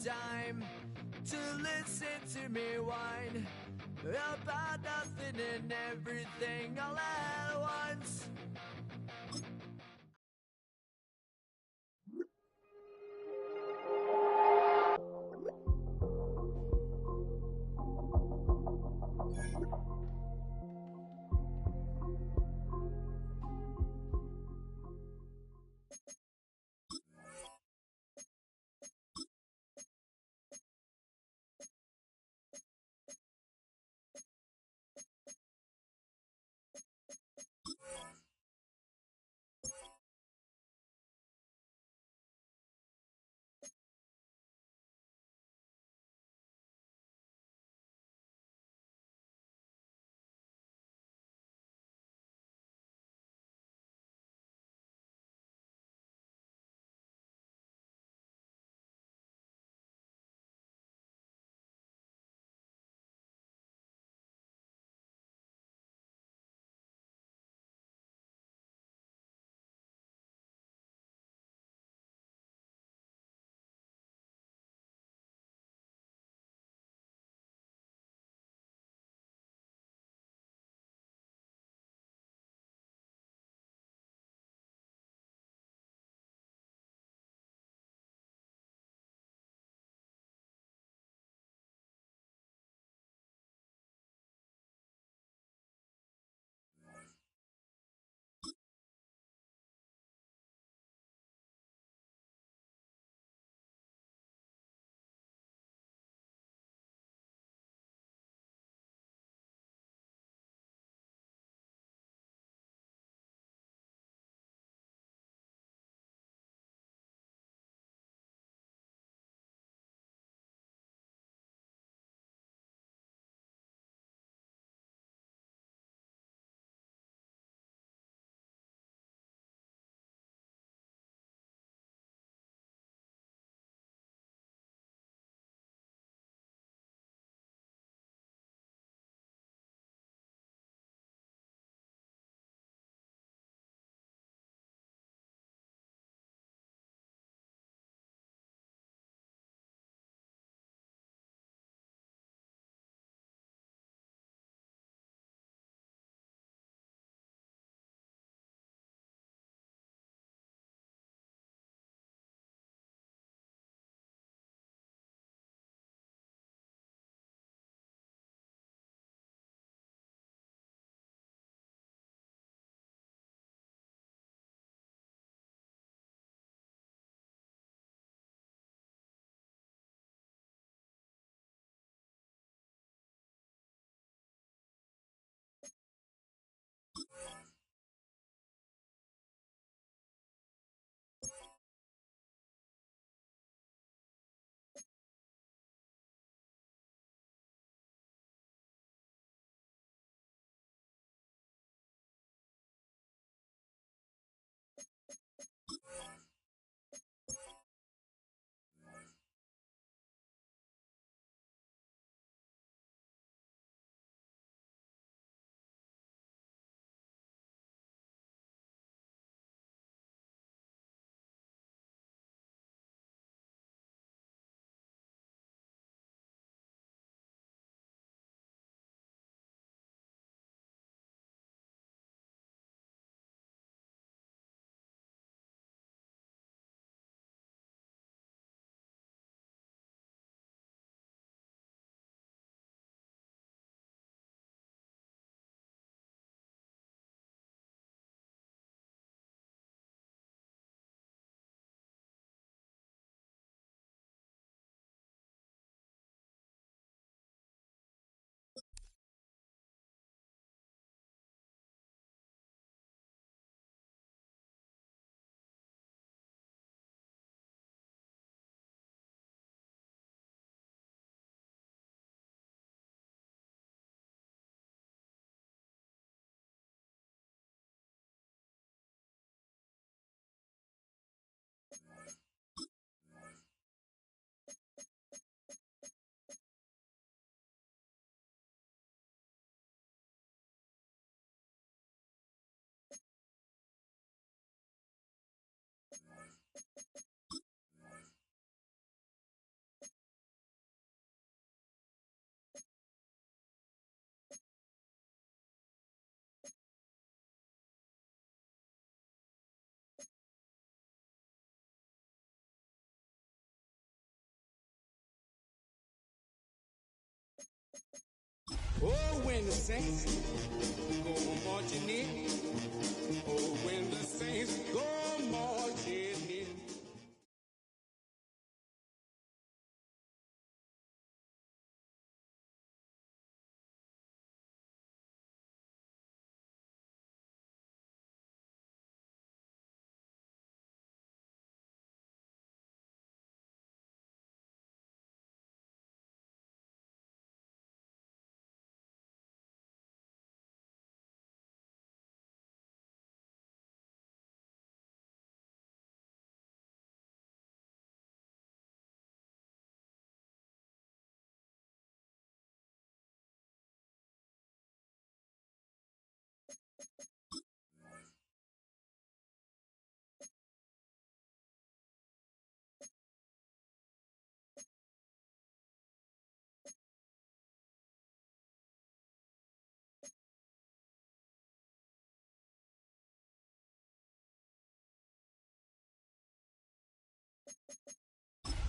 time to listen to me whine about nothing and everything all at once. when the saints go marching in. Oh, when the saints go marching in.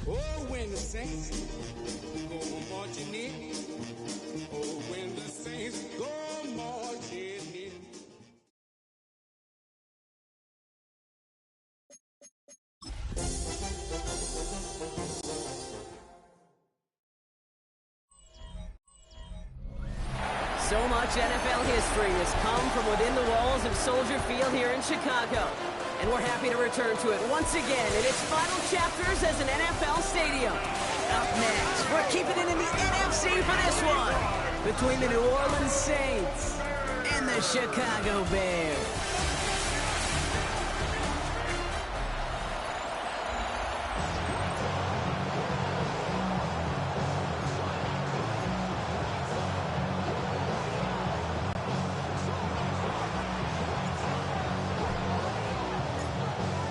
Oh, when the saints go marching in. Oh, when the saints go marching in. So much NFL history has come from within the walls of Soldier Field here in Chicago. And we're happy to return to it once again in its final chapters as an NFL stadium. Up next, we're keeping it in the NFC for this one, between the New Orleans Saints and the Chicago Bears.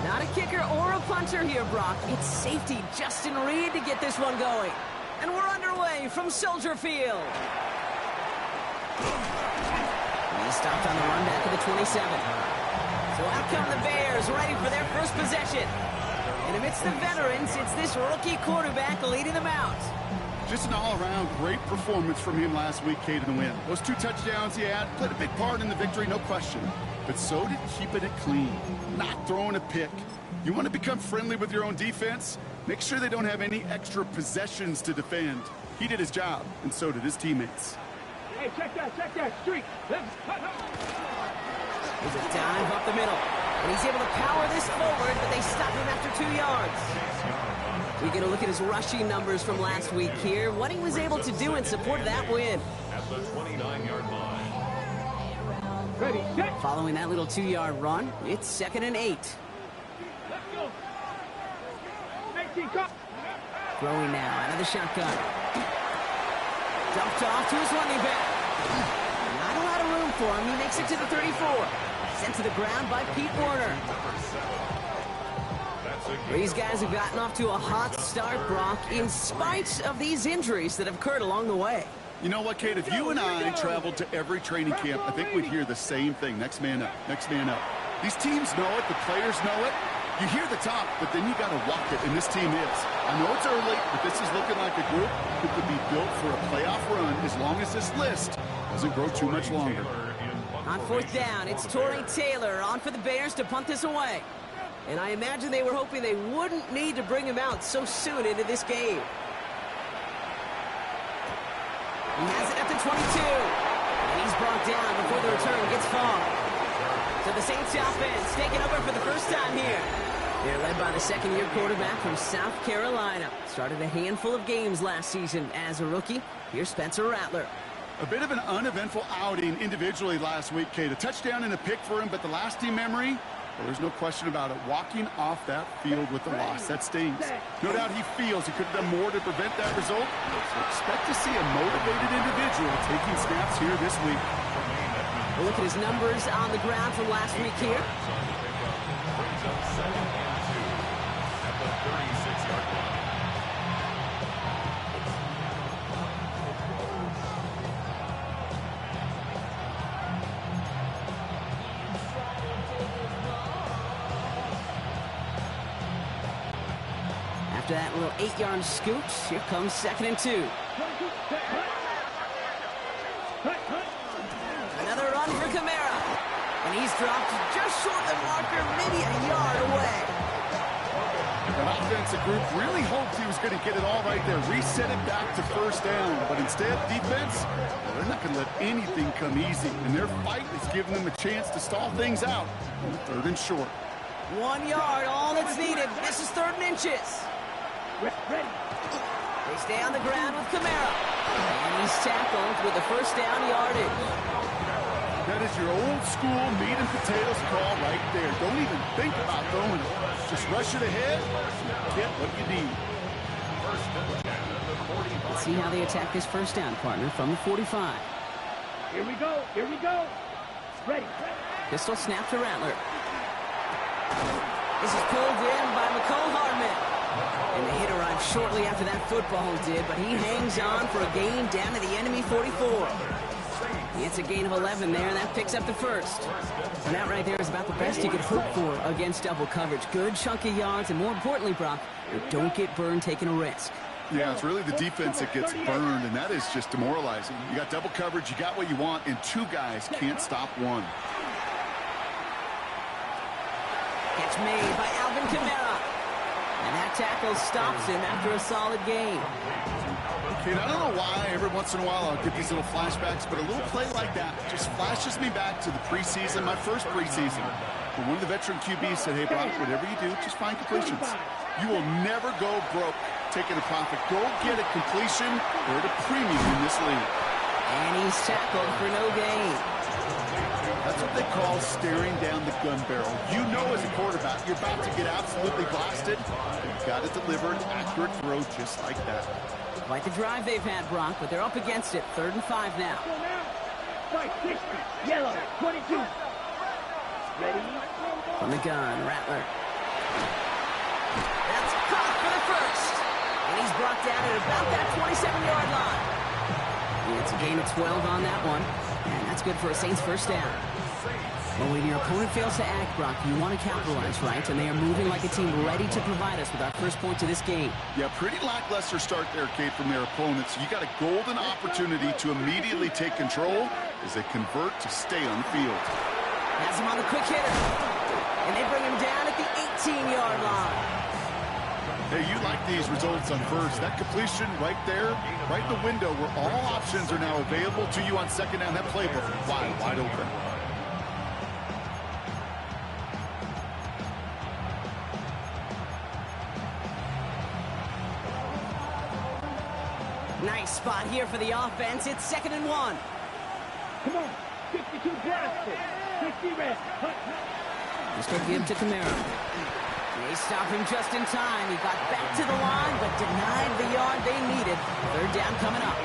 Not a kicker or a punter here, Brock. It's safety Justin Reed to get this one going. And we're underway from Soldier Field. He stopped on the run back of the 27. So out come the Bears, ready for their first possession. And amidst the veterans, it's this rookie quarterback leading them out. Just an all-around great performance from him last week, Kate, in the win. Those 2 touchdowns he had played a big part in the victory, no question. But so did keeping it clean, not throwing a pick. You want to become friendly with your own defense? Make sure they don't have any extra possessions to defend. He did his job, and so did his teammates. Hey, check that streak. Let's cut up. There's a dive up the middle. And he's able to power this forward, but they stop him after 2 yards. We get a look at his rushing numbers from last week here, what he was able to do in support of that win. At the 29-yard line. Ready, set. Following that little 2-yard run, it's 2nd and 8. Let's go. 19, cut. Throwing now out of the shotgun. Dumped off to his running back. Not a lot of room for him. He makes it to the 34. Sent to the ground by Pete Werner. These guys have gotten off to a hot start, Brock, in spite of these injuries that have occurred along the way. You know what, Kate? If you and I traveled to every training camp, I think we'd hear the same thing. Next man up, next man up. These teams know it. The players know it. You hear the talk, but then you got to walk it, and this team is. I know it's early, but this is looking like a group who could be built for a playoff run as long as this list doesn't grow too much longer. On 4th down, it's Torrey Taylor on for the Bears to punt this away. And I imagine they were hoping they wouldn't need to bring him out so soon into this game. He has it at the 22. And he's brought down before the return gets far. So the Saints offense taking over for the first time here. They're led by the 2nd-year quarterback from South Carolina. Started a handful of games last season as a rookie. Here's Spencer Rattler. A bit of an uneventful outing individually last week, Kate. A touchdown and a pick for him, but the lasting memory, well, there's no question about it. Walking off that field with the loss, that stings. No doubt he feels he could have done more to prevent that result. So expect to see a motivated individual taking snaps here this week. We'll look at his numbers on the ground from last week here. Brings up 2nd and 2 at the 36-yard line. After that little 8-yard scoot, here comes 2nd and 2. is dropped just short of the marker, maybe a yard away. That offensive group really hoped he was going to get it all right there, reset it back to first down. But instead, defense, well, they're not going to let anything come easy. And their fight is giving them a chance to stall things out on 3rd and short. 1 yard, all that's needed. This is 3rd and inches. Ready. They stay on the ground with Kamara. And he's tackled with the first down yardage. That is your old school meat and potatoes call right there. Don't even think about throwing it. Just rush it ahead and get what you need. Let's see how they attack this first down, partner, from the 45. Here we go. Ready. Pistol snap to Rattler. This is pulled in by Mecole Hardman. And the hit arrived shortly after that football did, but he hangs on for a gain down to the enemy 44. It's a gain of 11 there, and that picks up the first. And that right there is about the best you could hope for against double coverage. Good chunk of yards, and more importantly, Brock, you don't get burned taking a risk. Yeah, it's really the defense that gets burned, and that is just demoralizing. You got double coverage, you got what you want, and 2 guys can't stop one. Catch made by Alvin Kamara. And that tackle stops him after a solid gain. Okay, I don't know why every once in a while I'll get these little flashbacks, but a little play like that just flashes me back to the preseason, my first preseason. When one of the veteran QBs said, hey, Brock, whatever you do, just find completions. You will never go broke taking a profit. Go get a completion or at a premium in this league. And he's tackled for no gain. That's what they call staring down the gun barrel. You know as a quarterback, you're about to get absolutely blasted. You've got to deliver an accurate throw just like that. Quite the drive they've had, Brock, but they're up against it. 3rd and 5 now. Fight 60. Yellow. 22. Ready. From the gun, Rattler. That's caught for the first. And he's brought down at about that 27-yard line. It's a gain of 12 on that one. And that's good for a Saints first down. Well, when your opponent fails to act, Brock, you want to capitalize, right? And they are moving like a team ready to provide us with our first point to this game. Yeah, pretty lackluster start there, Kate, from their opponents. You got a golden opportunity to immediately take control as they convert to stay on the field. Has him on the quick hitter. And they bring him down at the 18-yard line. Hey, you like these results on first. That completion right there, right in the window where all options are now available to you on second down. That playbook wide open. Nice spot here for the offense. It's 2nd and 1. Come on. 52 Bradford. 60 red. Mr. Gibb to Kamara. They stop him just in time. He got back to the line, but denied the yard they needed. 3rd down coming up.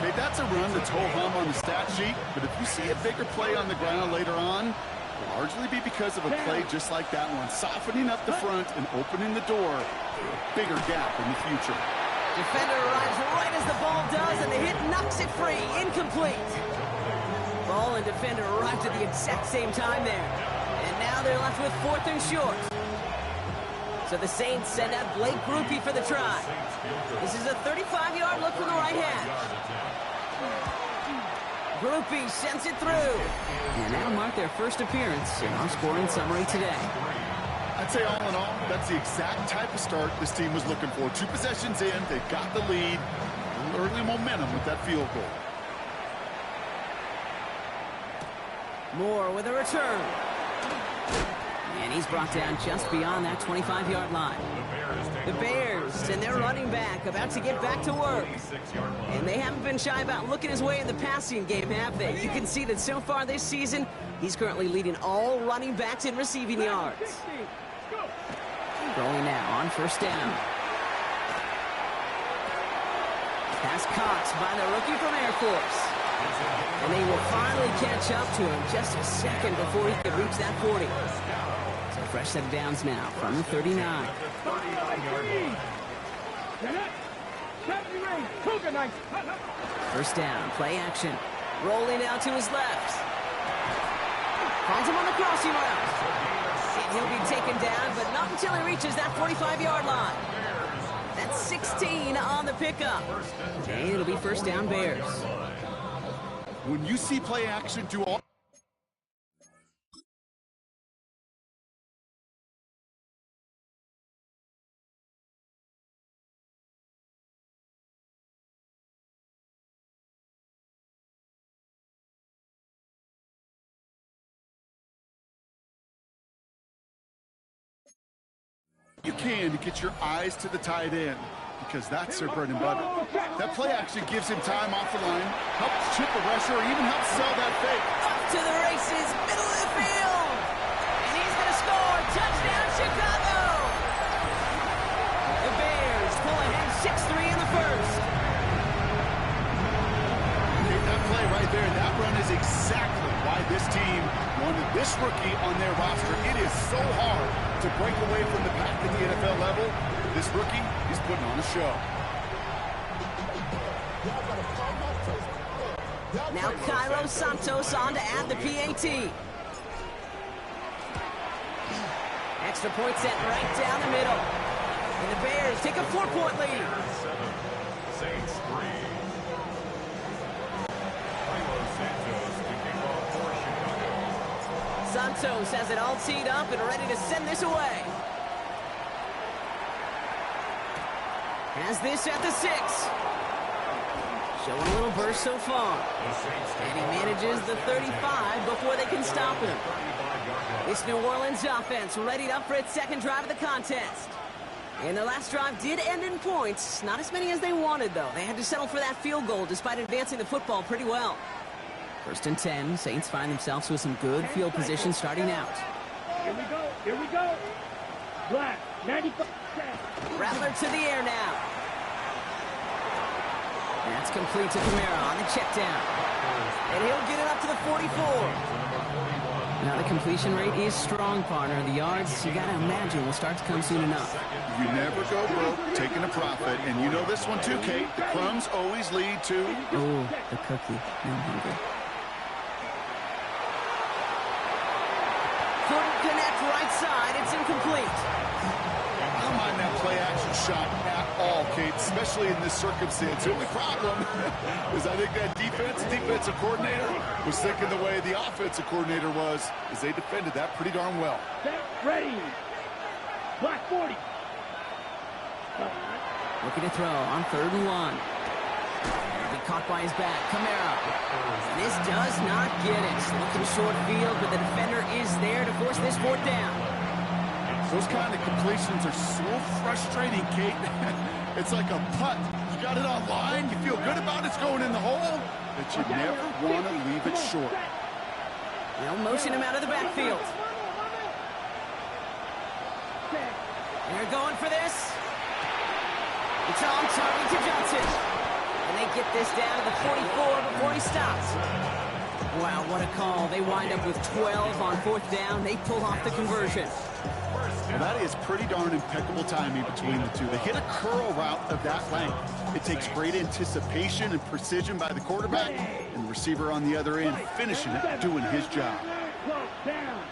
Hey, that's a run that's ho-hum on the stat sheet, but if you see a bigger play on the ground later on, it'll largely be because of a play just like that one, softening up the front and opening the door for a bigger gap in the future. Defender arrives right as the ball does, and the hit knocks it free. Incomplete. Ball and defender arrived at the exact same time there. And now they're left with 4th and short. So the Saints send out Blake Grupe for the try. This is a 35-yard look from the right hand. Grupe sends it through. And that'll mark their first appearance in our scoring summary today. I'd say all in all, that's the exact type of start this team was looking for. 2 possessions in, they've got the lead. A little early momentum with that field goal. Moore with a return. And he's brought down just beyond that 25-yard line. The Bears and their running back about to get back to work. And they haven't been shy about looking his way in the passing game, have they? You can see that so far this season, he's currently leading all running backs in receiving yards. Rolling now on 1st down. Pass caught by the rookie from Air Force. And they will finally catch up to him just a second before he can reach that 40. So fresh set of downs now from the 39. First down, play action. Rolling out to his left. Finds him on the crossing route. And he'll be taken down, but not until he reaches that 45-yard line. That's 16 on the pickup. And it'll be first down Bears. When you see play action do all... You can to get your eyes to the tight end, because that's their bread and butter. That play action gives him time off the line, helps chip a rusher, or even helps sell that fake. Up to the races, middle of the field. And he's going to score. Touchdown, Chicago. The Bears pull ahead 6-3 in the first. Okay, that play right there, that run is exactly why this team wanted this rookie on their roster. It is so hard to break away from the pack at the NFL level. This rookie is putting on a show. Now Cairo Santos on to add the PAT. Extra point set right down the middle. And the Bears take a 4-point lead. 7, Saints 3. Cairo Santos to kick off for Chicago. Santos has it all teed up and ready to send this away. Has this at the 6. Showing a little burst so far. And he manages the 35 before they can stop him. This New Orleans offense readied up for its second drive of the contest. And their last drive did end in points. Not as many as they wanted, though. They had to settle for that field goal despite advancing the football pretty well. 1st and 10. Saints find themselves with some good field position starting out. Here we go. Here we go. Black, 95. Rattler to the air now. That's complete to Kamara on the check down. And he'll get it up to the 44. Now the completion rate is strong, partner. The yards, you got to imagine, will start to come soon enough. You never go broke taking a profit, and you know this one too, Kate. The crumbs always lead to... Oh, the cookie. I'm hungry. Couldn't connect right side. It's incomplete. I don't mind that play action shot at all, Kate, especially in this circumstance. The only problem is I think that defensive coordinator was thinking the way the offensive coordinator was, as they defended that pretty darn well. Set, ready. Black 40. Looking to throw on 3rd and 1. Be caught by his back. Kamara. And this does not get it. Looking short field, but the defender is there to force this 4th down. Those kind of completions are so frustrating, Kate. It's like a putt. You got it on line, you feel good about it's going in the hole, but you never want to leave it short. They'll motion him out of the backfield. And they're going for this. It's on target to Johnson. And they get this down to the 44 before he stops. Wow, what a call. They wind up with 12 on 4th down. They pull off the conversion. Well, that is pretty darn impeccable timing between the two. They hit a curl route of that length. It takes great anticipation and precision by the quarterback, and the receiver on the other end finishing it, doing his job. Down.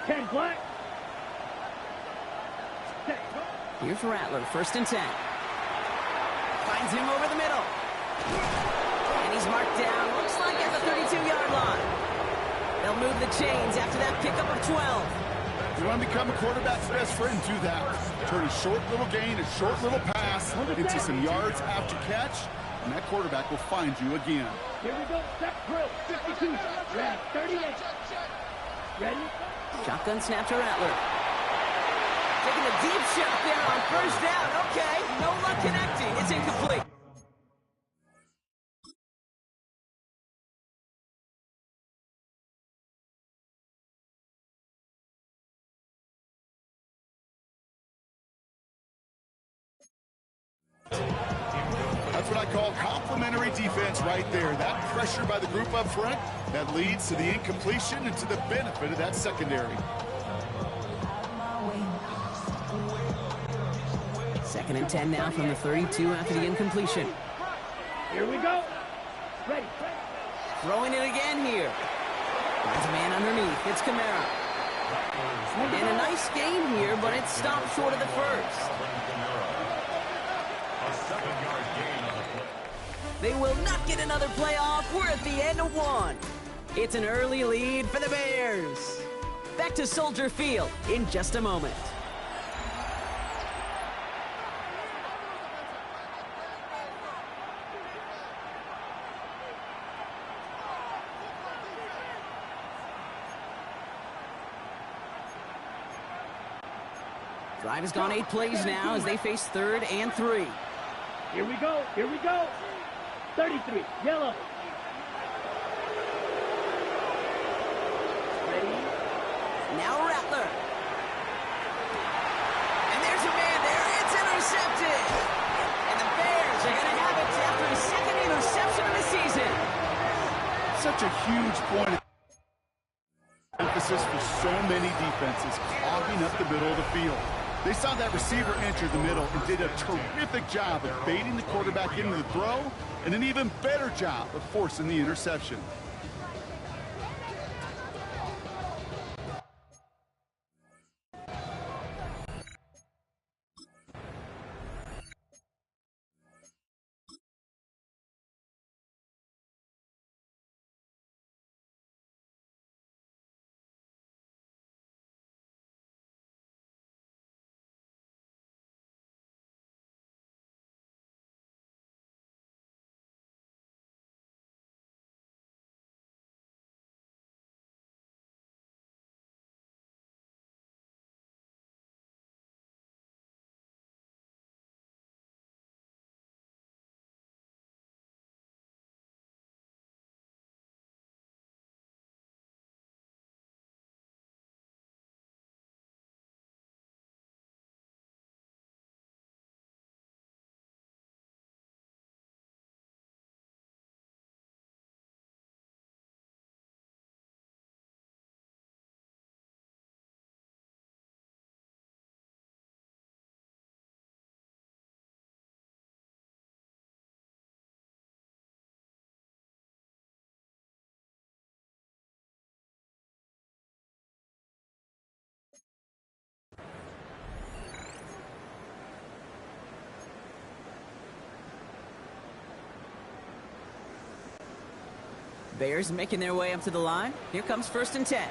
10 Black. Here's Rattler, 1st and 10. Finds him over the middle. And he's marked down, looks like at the 32-yard line. They'll move the chains after that pickup of 12. You want to become a quarterback's best friend, do that. Turn a short little gain, a short little pass into some yards after catch, and that quarterback will find you again. Here we go. Set drill. 52. Ready. 38. Ready. Shotgun snap to Rattler. Taking a deep shot there on 1st down. Okay, no luck connecting. It's incomplete. That's what I call complimentary defense right there. That pressure by the group up front, that leads to the incompletion and to the benefit of that secondary. 2nd and 10 now from the 32 after the incompletion. Here we go. Ready. Throwing it again here. There's a man underneath. It's Kamara. And a nice gain here, but it stopped short of the 1st. A 7-yard gain on the play. They will not get another play off. We're at the end of 1. It's an early lead for the Bears. Back to Soldier Field in just a moment. Drive has gone 8 plays now as they face 3rd and 3. Here we go. Here we go. 33. Yellow. Ready? Now Rattler. And there's a man there. It's intercepted. And the Bears are going to have it after his 2nd interception of the season. Such a huge point of emphasis for so many defenses, clogging up the middle of the field. They saw that receiver enter the middle and did a terrific job of baiting the quarterback into the throw, and an even better job of forcing the interception. Bears making their way up to the line. Here comes 1st and 10.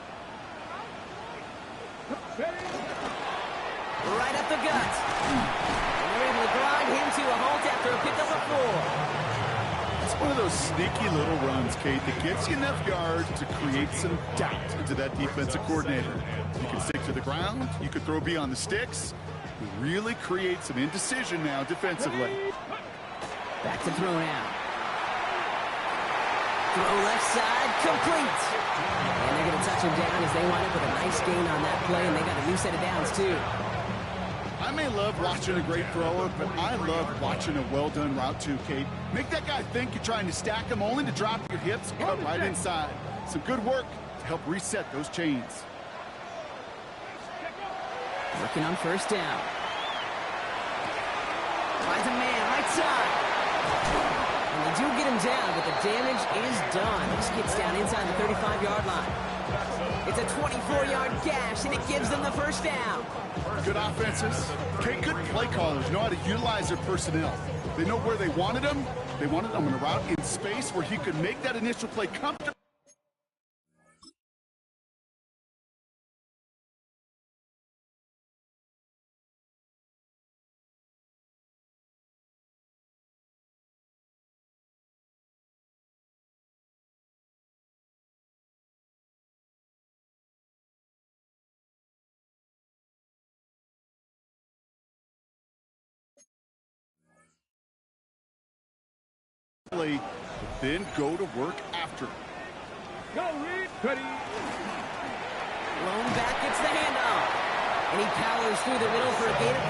Right up the gut. And they're able to grind him to a halt after a pickup of 4. It's one of those sneaky little runs, Kate, that gets you enough yards to create some doubt into that defensive coordinator. You can stick to the ground. You can throw beyond the sticks. You really create some indecision now defensively. Back to throw now. Throw left side, complete. And they're going to touch him down as they wind up with a nice gain on that play, and they got a new set of downs, too. I may love watching a great thrower, but I love watching a well-done route, too, Kate. Make that guy think you're trying to stack him only to drop your hips and cut right inside. Some good work to help reset those chains. Working on 1st down. Finds a man, right side. And they do get him down, but the damage is done. This gets down inside the 35-yard line. It's a 24-yard gash, and it gives them the 1st down. Good offenses. Okay, good play callers know how to utilize their personnel. They know where they wanted him. They wanted him on a route in space where he could make that initial play comfortable. But then go to work after. Go, Reed. Ready. Lone back gets the handoff. And he powers through the middle for a gain of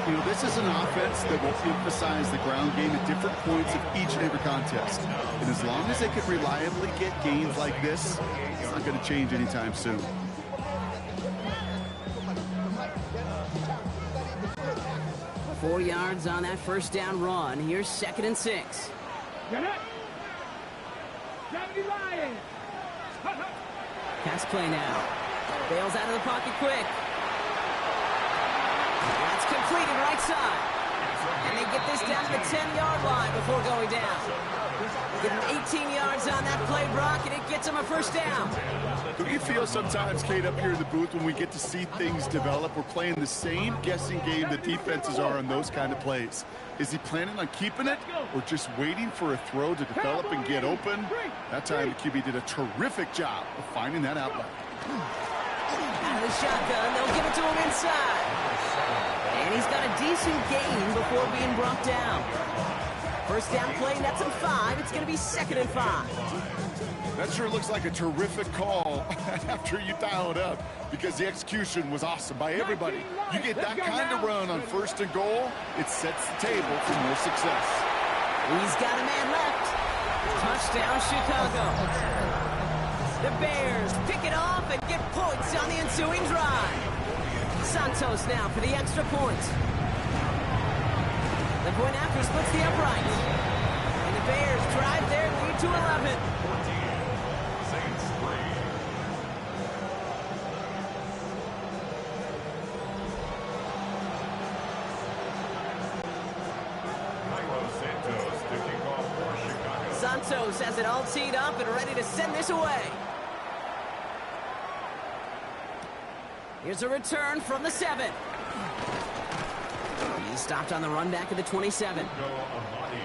4. You know, this is an offense that will emphasize the ground game at different points of each and every contest. And as long as they can reliably get gains like this, it's not going to change anytime soon. Four yards on that 1st down run. Here's 2nd and 6. Get it. 70 Lions. Pass play now. Bails out of the pocket quick. That's completed right side. And they get this down to the 10-yard line before going down. Get him 18 yards on that play, Brock, and it gets him a 1st down. Do you feel sometimes, Kate, up here in the booth when we get to see things develop, we're playing the same guessing game the defenses are on those kind of plays? Is he planning on keeping it or just waiting for a throw to develop and get open? That time the QB did a terrific job of finding that outlet. Out of the shotgun, they'll give it to him inside. And he's got a decent gain before being brought down. First down play, nets him 5. It's going to be 2nd and 5. That sure looks like a terrific call after you dial it up, because the execution was awesome by everybody. You get that kind of run on 1st and goal, it sets the table for more success. He's got a man left. Touchdown, Chicago. The Bears pick it off and get points on the ensuing drive. Santos now for the extra point. The point after splits the upright. And the Bears drive their lead to 11. 14, Saints 3. Cairo Santos to kick off for Chicago. Santos has it all teed up and ready to send this away. Here's a return from the 7. He's stopped on the run back at the 27.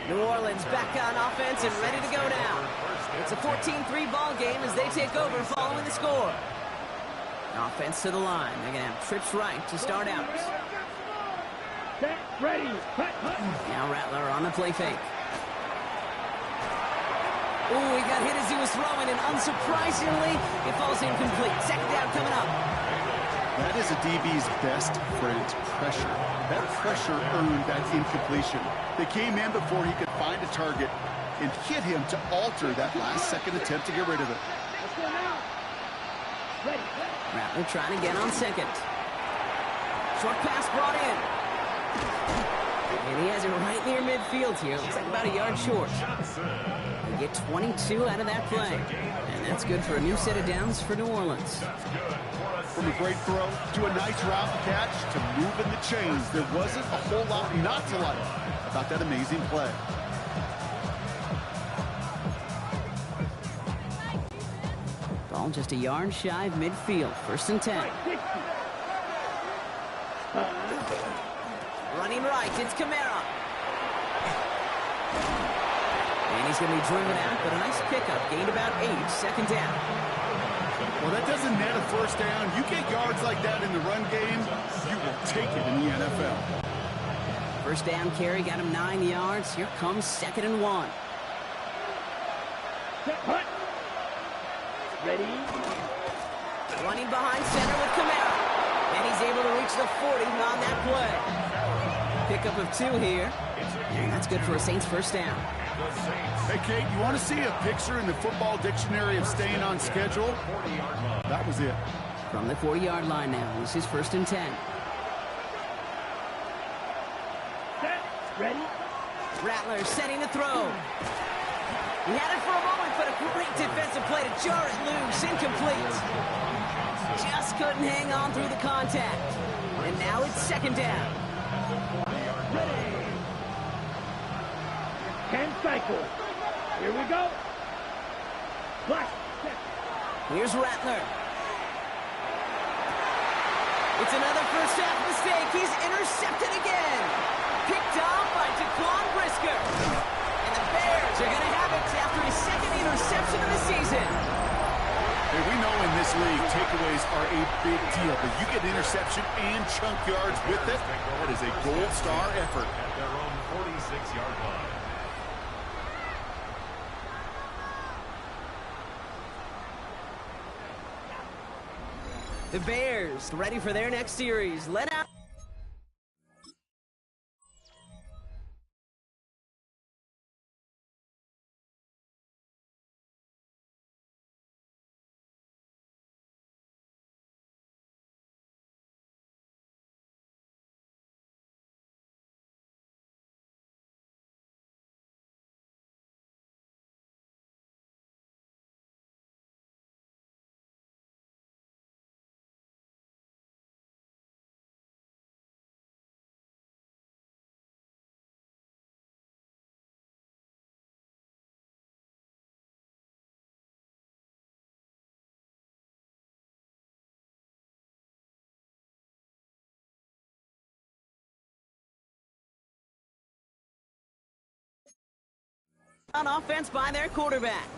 New Orleans back on offense and ready to go now. It's a 14-3 ball game as they take over following the score. Offense to the line. They're going to have trips right to start out. Set, ready, cut. Now Rattler on the play fake. Ooh, he got hit as he was throwing, and unsurprisingly, it falls incomplete. 2nd down coming up. That is a DB's best friend, pressure. That pressure earned that incompletion. They came in before he could find a target and hit him to alter that last-second attempt to get rid of it. Let's go now. Ready. Rattler trying to get on 2nd. Short pass brought in. And he has it right near midfield here. Looks like about a yard short. They get 22 out of that play. And that's good for a new set of downs for New Orleans. From a great throw to a nice route and catch to moving the chains, there wasn't a whole lot not to like about that amazing play. Ball just a yard shy of midfield. 1st and 10. Running right, it's Kamara. And he's going to be driven out, but a nice pickup. Gained about 8, 2nd down. Well, that doesn't net a 1st down. You get yards like that in the run game, you will take it in the NFL. 1st down carry got him 9 yards. Here comes 2nd and 1. Set, cut. Ready. Running behind center with Kamara. And he's able to reach the 40 on that play. Pickup of 2 here. And that's good for a Saints 1st down. Hey, Kate, you want to see a picture in the football dictionary of staying on schedule? That was it. From the 40-yard line now. This is 1st and 10. Set, ready. Rattler setting the throw. He had it for a moment, but a great defensive play to jar it loose. Incomplete. Just couldn't hang on through the contact. And now it's 2nd down. Ready. 10 cycles. Here we go. Flash. Set. Here's Rattler. It's another first half mistake. He's intercepted again. Picked off by Jaquan Brisker. And the Bears are going to have it after his 2nd interception of the season. Hey, we know in this league, takeaways are a big deal, but you get interception and chunk yards with it. That is a gold star effort. At their own 46-yard line. The Bears ready for their next series. Let out. On offense by their quarterback.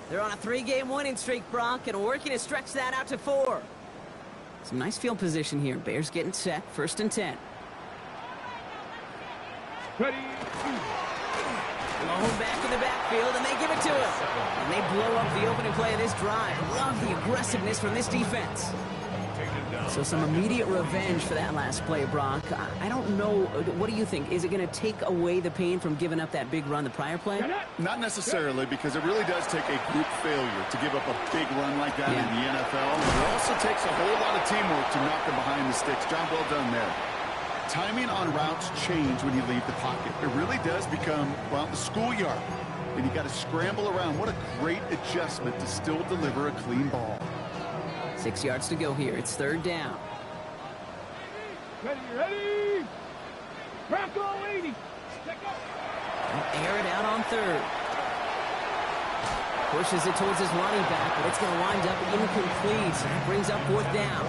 They're on a 3-game winning streak, Brock, and working to stretch that out to 4. Some nice field position here. Bears getting set. 1st and 10. Ready. Blown back in the backfield, and they give it to him. And they blow up the opening play of this drive. Love the aggressiveness from this defense. So some immediate revenge for that last play, Brock. I don't know. What do you think? Is it going to take away the pain from giving up that big run the prior play? Not necessarily, because it really does take a group failure to give up a big run like that in the NFL. It also takes a whole lot of teamwork to knock them behind the sticks. Job well done there. Timing on routes change when you leave the pocket. It really does become, well, the schoolyard. And you got to scramble around. What a great adjustment to still deliver a clean ball. 6 yards to go here. It's 3rd down. Ready. Bronco 80. Air it out on 3rd. Pushes it towards his running back, but it's going to wind up incomplete. So that brings up 4th down.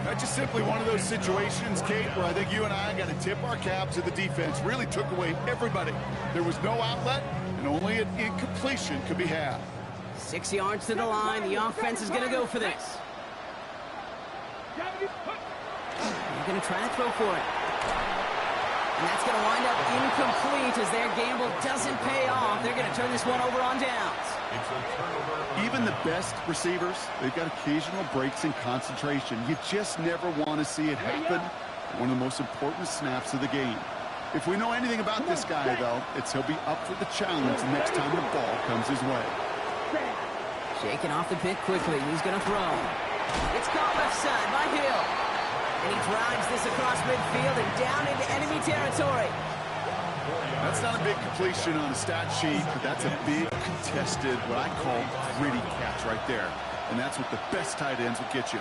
That's just simply one of those situations, Kate, where I think you and I got to tip our cap to the defense. Really took away everybody. There was no outlet, and only an incompletion could be had. 6 yards to the line. The offense is going to go for this. They're going to try to throw for it. And that's going to wind up incomplete as their gamble doesn't pay off. They're going to turn this one over on downs. Even the best receivers, they've got occasional breaks in concentration. You just never want to see it happen. One of the most important snaps of the game. If we know anything about this guy, though, it's he'll be up for the challenge the next time the ball comes his way. Shaking off the pick quickly. He's going to throw. It's caught left side by Hill. And he drives this across midfield and down into enemy territory. That's not a big completion on the stat sheet, but that's a big contested, what I call gritty catch right there. And that's what the best tight ends will get you.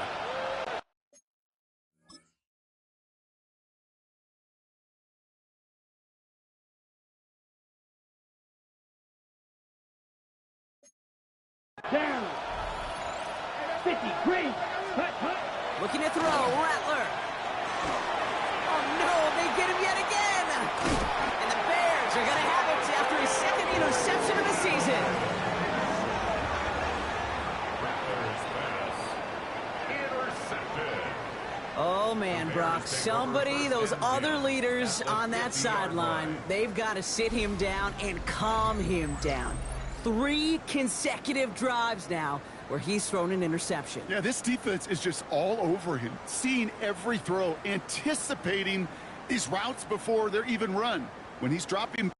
Down. 50. Green. Looking to throw. Rattler. Oh, no. They get him yet again. And the Bears are going to have it after his 2nd interception of the season. Oh, man, Brock. Somebody, those other leaders on that sideline, they've got to sit him down and calm him down. 3 consecutive drives now where he's thrown an interception. Yeah, this defense is just all over him, seeing every throw, anticipating these routes before they're even run. When he's dropping...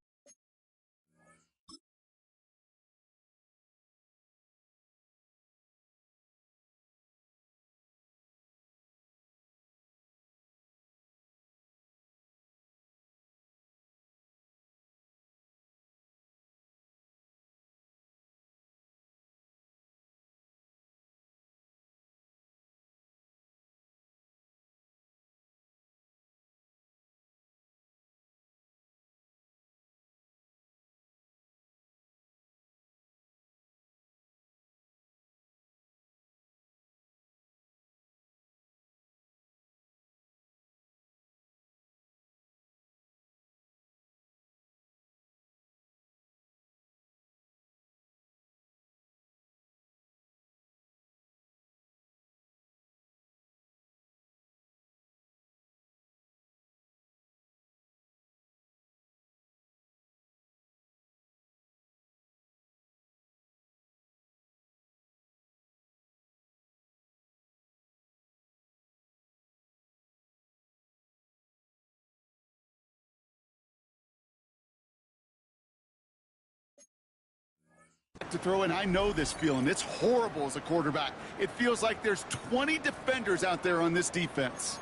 to throw, and I know this feeling. It's horrible as a quarterback. It feels like there's 20 defenders out there on this defense.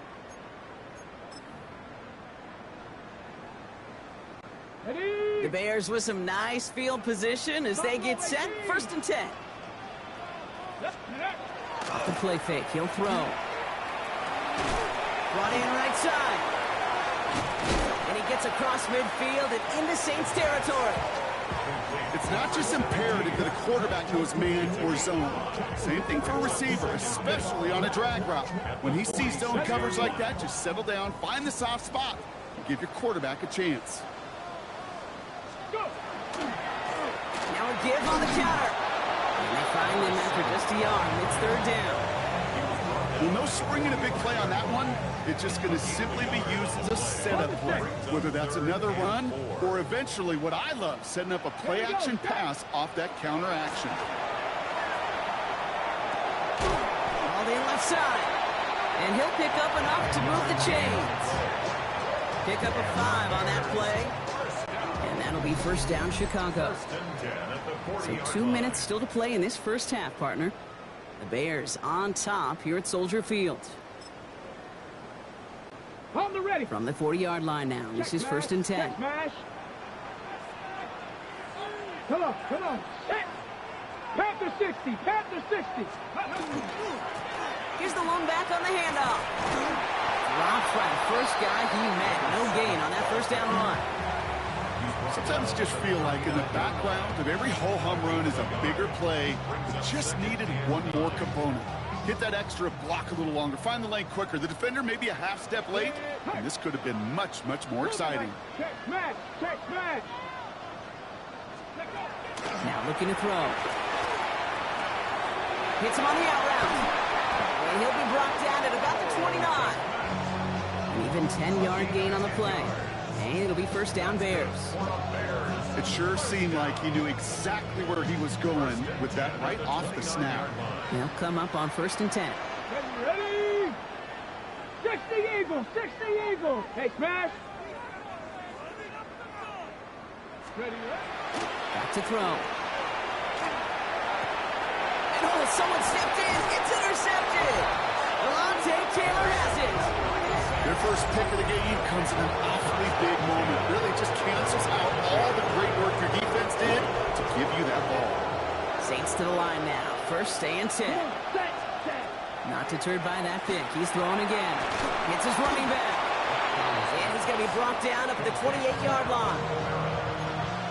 The Bears with some nice field position as they get set. 1st and 10. Off the play fake. He'll throw. Brought in right side. And he gets across midfield and into Saints territory. It's not just imperative that a quarterback knows man or zone. Same thing for a receiver, especially on a drag route. When he sees zone coverage like that, just settle down, find the soft spot, and give your quarterback a chance. Now a give on the counter. And they find him after just a yard. It's 3rd down. Well, no springing a big play on that one. It's just going to simply be used as a setup play, whether that's another run or eventually what I love, setting up a play-action pass off that counter action. All the left side. And he'll pick up enough to move the chains. Pick up a 5 on that play. And that'll be first down, Chicago. So 2 minutes still to play in this first half, partner. The Bears on top here at Soldier Field. On the ready. From the 40-yard line now. This is first and 10. Smash. Come on. Set. Panther 60. Panther 60. Here's the lone back on the handoff. Dropped by the first guy he met. No gain on that first down run. Sometimes just feel like in the background of every ho-hum run is a bigger play that just needed one more component. Hit that extra block a little longer. Find the lane quicker. The defender maybe a half step late, and this could have been much, much more exciting. Check smash. Now looking to throw. Hits him on the out route. And he'll be brought down at about the 29. An even 10-yard gain on the play. And it'll be first down, Bears. It sure seemed like he knew exactly where he was going with that right off the snap. They'll come up on first and 10. Ready? 60 Eagle. Hey, smash. Ready? Back to throw. And oh, someone stepped in. It's intercepted. Alontae Taylor has it. Their first pick of the game comes in an awfully big moment. Really just cancels out all the great work your defense did to give you that ball. Saints to the line now. First and 10. Not deterred by that pick. He's throwing again. Hits his running back. And he's going to be brought down up at the 28-yard line.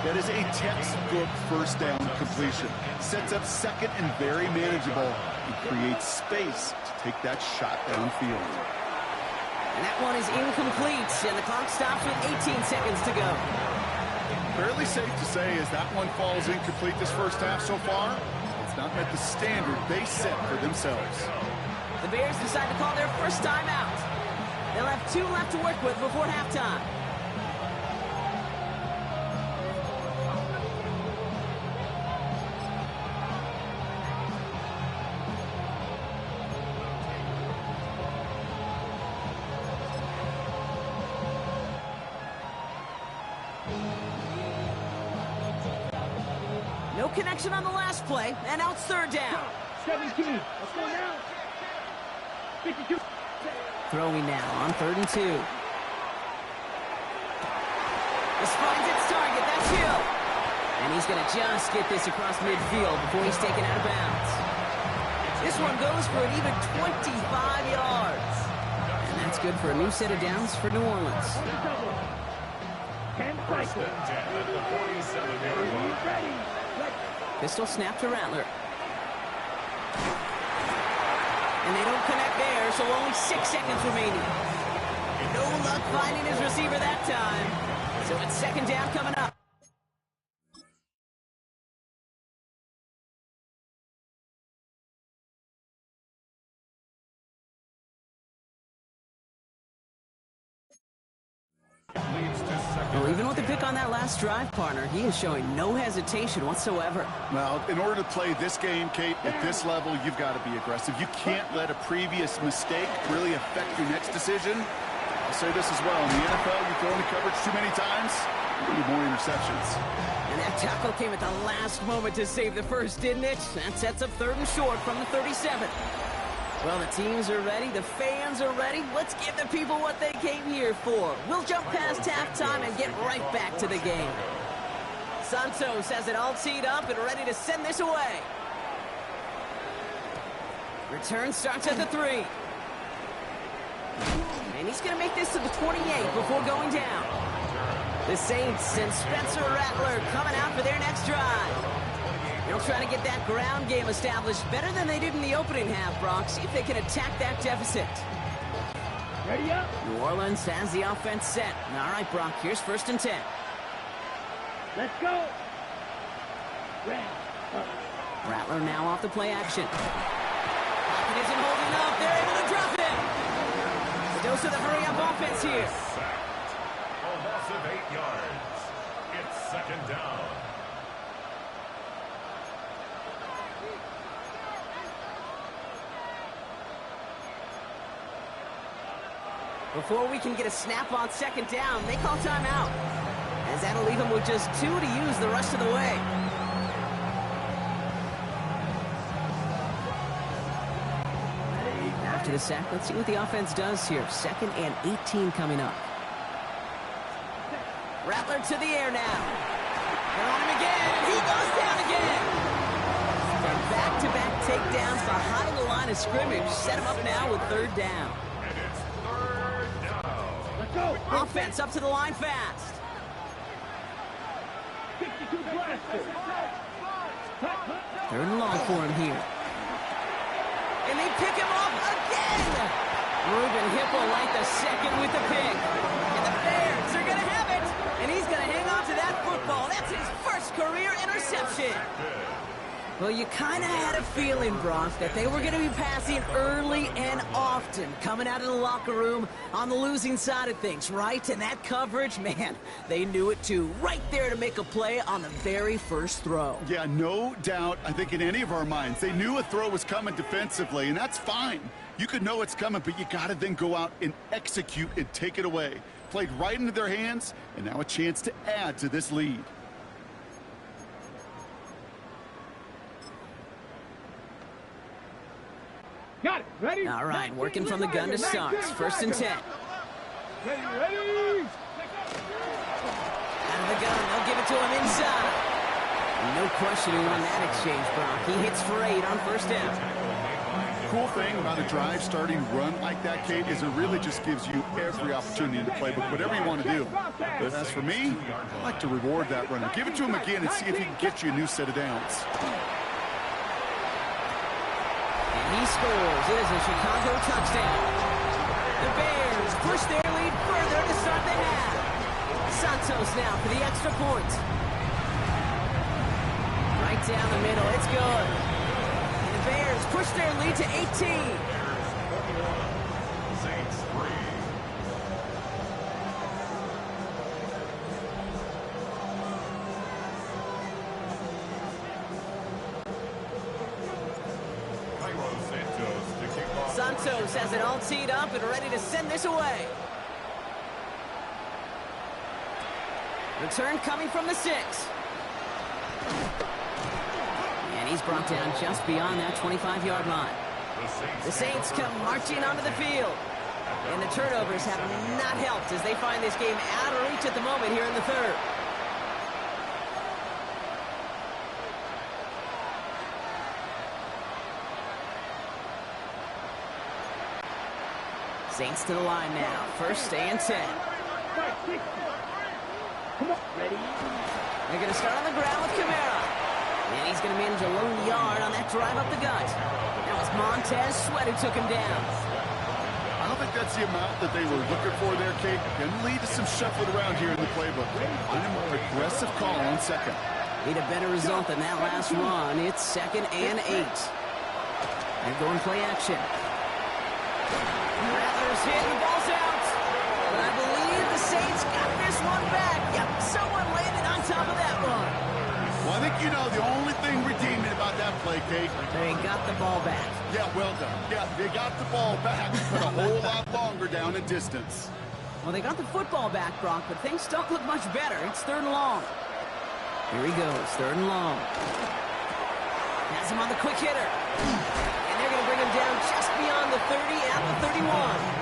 That is a textbook first down completion. Sets up second and very manageable and creates space to take that shot downfield. And that one is incomplete, and the clock stops with 18 seconds to go. Fairly safe to say as that one falls incomplete this first half so far, it's not met the standard they set for themselves. The Bears decide to call their first timeout. They'll have 2 left to work with before halftime. No connection on the last play, and out third down. 17. Let's go now. 52. Throwing now on 3rd and 2. This finds its target. That's Hill. And he's going to just get this across midfield before he's taken out of bounds. This one goes for an even 25 yards. And that's good for a new set of downs for New Orleans. 10 cycles. Ready. Pistol snap to Rattler. And they don't connect there, so only 6 seconds remaining. No luck finding his receiver that time. So it's second down coming up. Well, even with the pick on that last drive, partner, he is showing no hesitation whatsoever. Well, in order to play this game, Kate, at this level, you've got to be aggressive. You can't let a previous mistake really affect your next decision. I'll say this as well. In the NFL, you throw into coverage too many times, you need more interceptions. And that tackle came at the last moment to save the first, didn't it? That sets up 3rd and short from the 37. Well, the teams are ready. The fans are ready. Let's give the people what they came here for. We'll jump past halftime and get right back to the game. Santos has it all teed up and ready to send this away. Return starts at the 3. And he's going to make this to the 28 before going down. The Saints and Spencer Rattler coming out for their next drive. They'll try to get that ground game established better than they did in the opening half, Brock. See if they can attack that deficit. Ready up. New Orleans has the offense set. All right, Brock, here's 1st and 10. Let's go. Rattler now off the play action. Pocket isn't holding up. They're able to dose of the hurry-up offense here. Sacked. A loss of 8 yards. It's second down. Before we can get a snap on second down, they call timeout, as that'll leave them with just 2 to use the rest of the way. After the sack, let's see what the offense does here. 2nd and 18 coming up. Rattler to the air now. They're on him again. He goes down again. And back-to-back takedowns behind the line of scrimmage. Set him up now with 3rd down. And it's 3rd down. Let's go. Offense up to the line fast. 62 blasters. 3rd and long for him here. And they pick him off again. Ruben Hippolyte the second with the pick. And the Bears are going to have it. And he's going to hang on to that football. That's his first career interception. Well, you kind of had a feeling, Brock, that they were going to be passing early and often, coming out of the locker room on the losing side of things, right? And that coverage, man, they knew it too. Right there to make a play on the very first throw. Yeah, no doubt, I think in any of our minds, they knew a throw was coming defensively, and that's fine. You could know it's coming, but you got to then go out and execute and take it away. Played right into their hands, and now a chance to add to this lead. Got it. Ready? All right, working from the gun to start. 1st and 10. Ready, ready. Out of the gun, they'll give it to him inside. No question who won that exchange, Brock. He hits for 8 on 1st down. Cool thing about a drive starting run like that, Kate, is it really just gives you every opportunity in the playbook, whatever you want to do. But as for me, I like to reward that runner. Give it to him again and see if he can get you a new set of downs. And he scores. It is a Chicago touchdown. The Bears push their lead further to start the half. Santos now for the extra point. Right down the middle. It's good. And the Bears push their lead to 18. Saints 3. Santos has it all teed up and ready to send this away. Return coming from the 6. And he's brought down just beyond that 25-yard line. The Saints come marching onto the field. And the turnovers have not helped as they find this game out of reach at the moment here in the 3rd. Saints to the line now. 1st and 10. Come on, ready? They're going to start on the ground with Kamara. And he's going to manage a lone yard on that drive up the gut. That was Montez Sweat who took him down. I don't think that's the amount that they were looking for there, Kate. Can lead to some shuffling around here in the playbook. Find a more aggressive call on 2nd. Need a better result than that last run. It's 2nd and 8. They're going play action. Rattler's hit and the ball's out. But I believe the Saints got this one back. Yep, someone landed on top of that one. Well, I think you know the only thing redeeming about that play, Kate. They got the ball back. Yeah, well done. Yeah, they got the ball back, but a whole lot longer down in distance. Well, they got the football back, Brock, but things don't look much better. It's 3rd and long. Here he goes, 3rd and long. Has him on the quick hitter. And they're going to bring him down just beyond the 30 at the 31.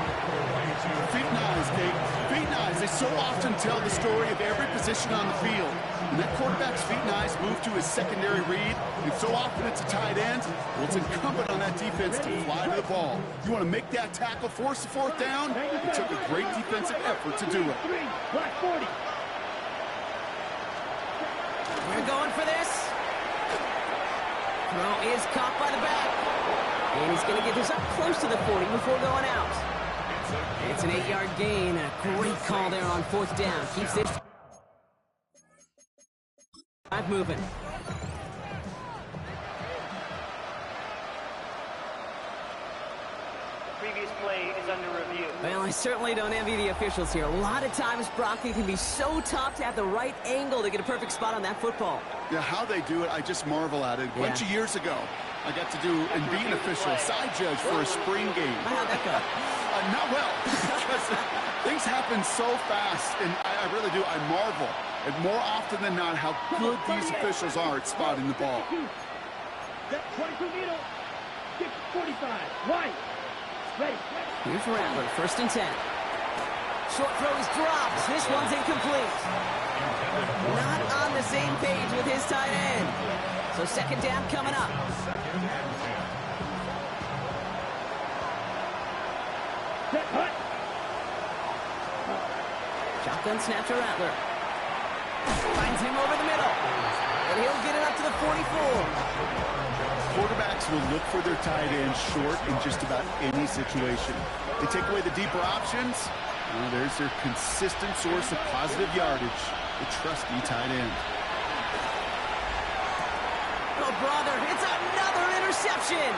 Feet and eyes, Kate. Feet and eyes. They so often tell the story of every position on the field. When that quarterback's feet and eyes move to his secondary read, and so often it's a tight end, well, it's incumbent on that defense to fly to the ball. You want to make that tackle, force the 4th down? It took a great defensive effort to do it. Black 40. We're going for this. Throw is caught by the back. And he's going to get this up close to the 40 before going out. It's an 8-yard gain, and a great call there on 4th down. Keeps this drive moving. previous play is under review. Well, I certainly don't envy the officials here. A lot of times, Brock, it can be so tough to have the right angle to get a perfect spot on that football. Yeah, how they do it, I just marvel at it. A bunch of years ago, I got to do and be an official, side judge for a spring game. How'd that go? Not well, because things happen so fast, and I really do. I marvel, and more often than not, how good these officials are at spotting the ball. 22 middle. 45. Right. Ready. Here's Rattler, 1st and 10. Short throw is dropped. This one's incomplete. Not on the same page with his tight end. So 2nd down coming up. Set, hut. Shotgun snap to Rattler. Finds him over the middle. And he'll get it up to the 44. Quarterbacks will look for their tight end short in just about any situation. They take away the deeper options. Well, there's their consistent source of positive yardage, the trusty tight end. Oh, brother, it's another interception.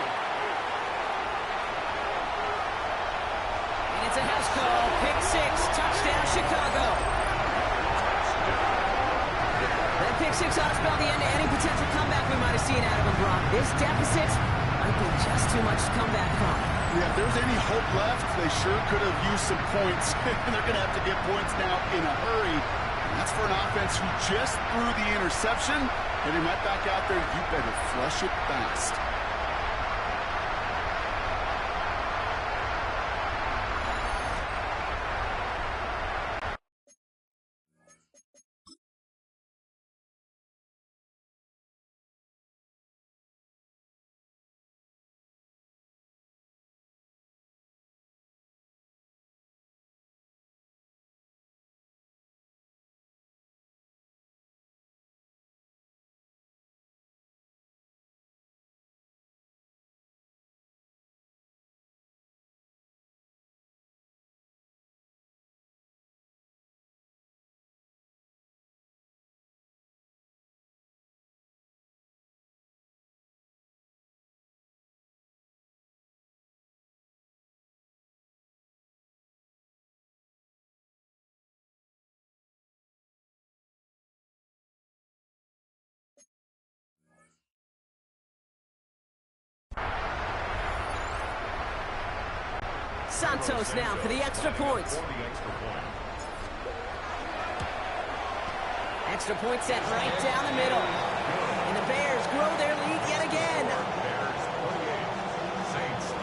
And it's a house call. Pick 6, touchdown Chicago. That pick 6 ought to spell the end to any potential comeback we might have seen out of him, Brock. This deficit might be just too much to come back from. Yeah, if there's any hope left, they sure could have used some points. They're going to have to get points now in a hurry. And that's for an offense who just threw the interception. Heading right back out there, you better flush it fast. Santos now for the extra point. Extra point set right down the middle. And the Bears grow their lead yet again. Bears 28, Saints 3.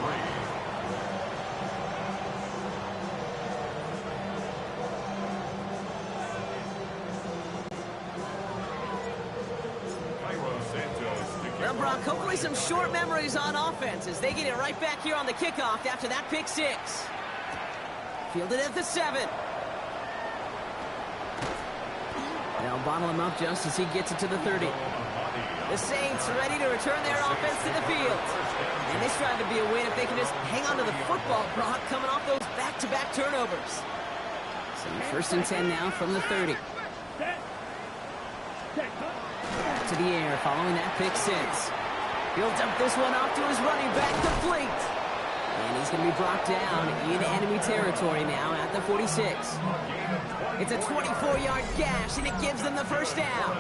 Well, Brock, hopefully some short memories on offense as they get it right back here on the kickoff after that pick 6. Fielded at the 7. They'll bottle him up just as he gets it to the 30. The Saints ready to return their offense to the field. And this drive would be a win if they can just hang on to the football, Brock, coming off those back-to-back turnovers. So 1st and 10 now from the 30. Back to the air following that pick 6. He'll dump this one off to his running back, complete. And he's going to be brought down in enemy territory now at the 46. It's a 24-yard gash, and it gives them the 1st down.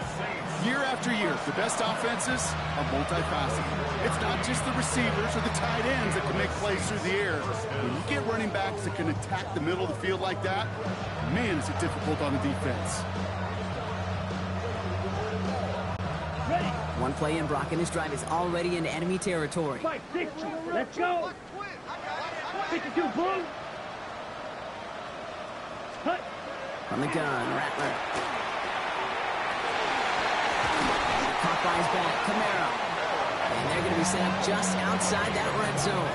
Year after year, the best offenses are multifaceted. It's not just the receivers or the tight ends that can make plays through the air. When you get running backs that can attack the middle of the field like that, man, is it difficult on the defense. One play in, Brock, and this drive is already into enemy territory. 560. Let's go. 52, boom. Hut. From the gun, Rattler. Caught by his back, Kamara. And they're going to be set up just outside that red zone.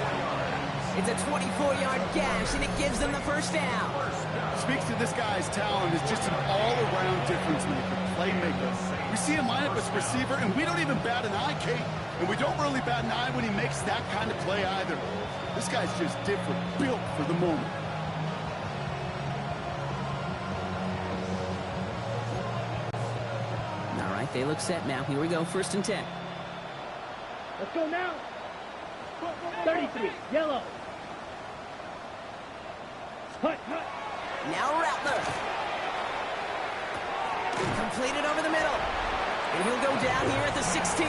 It's a 24-yard gash, and it gives them the 1st down. Speaks to this guy's talent as just an all-around difference maker, playmaker. We see him line up as a receiver, and we don't even bat an eye, Kate. And we don't really bat an eye when he makes that kind of play either. This guy's just different, built for the moment. All right, they look set now. Here we go, 1st and 10. Let's go now. 33, yellow. Now Rattler. Completed over the middle. And he'll go down here at the 16.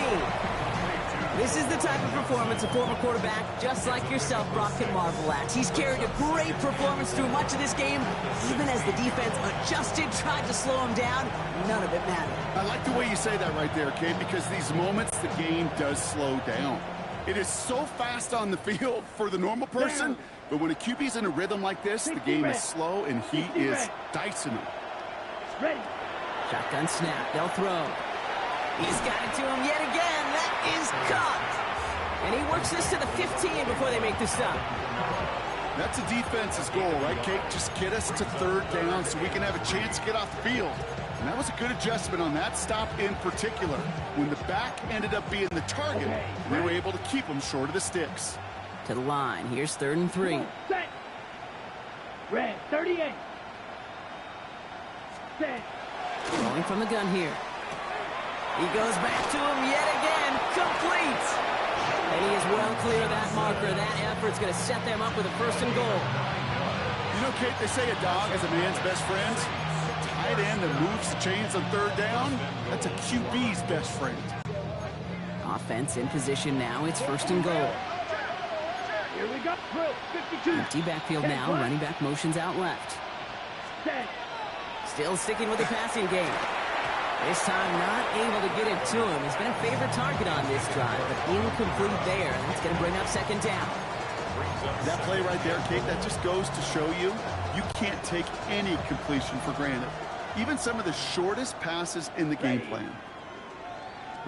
This is the type of performance a former quarterback, just like yourself, Brock, can marvel at. He's carried a great performance through much of this game. Even as the defense adjusted, tried to slow him down, none of it mattered. I like the way you say that right there, Kate, because these moments the game does slow down. It is so fast on the field for the normal person, but when a QB's in a rhythm like this, the game is slow and he is dicing them. Ready. Shotgun snap, they'll throw. He's got it to him yet again. That is caught. And he works this to the 15 before they make the stop. That's a defense's goal, right, Kate? Just get us to third down so we can have a chance to get off the field. And that was a good adjustment on that stop in particular. When the back ended up being the target, they were able to keep him short of the sticks. To the line. Here's 3rd and 3. Set. Red 38. Set. Going from the gun here. He goes back to him yet again. Complete. And he is well clear of that marker. That effort's going to set them up with a 1st and goal. You know, Kate, they say a dog is a man's best friend. A tight end that moves the chains on 3rd down, that's a QB's best friend. Offense in position now. It's 1st and goal. Here we go. 52. Empty backfield now. Running back motions out left. Set. Still sticking with the passing game. This time not able to get it to him. He's been a favorite target on this drive, but incomplete there. That's going to bring up 2nd down. That play right there, Kate, that just goes to show you, you can't take any completion for granted. Even some of the shortest passes in the game plan.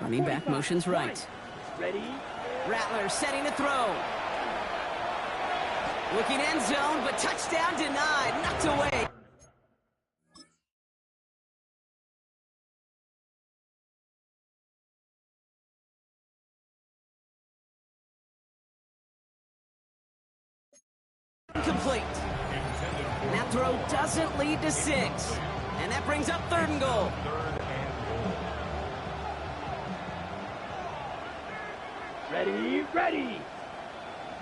Running back motions right. Ready. Rattler setting to throw. Looking end zone, but touchdown denied. Knocked away. Complete. And that throw doesn't lead to 6. And that brings up 3rd and goal. Ready. Ready.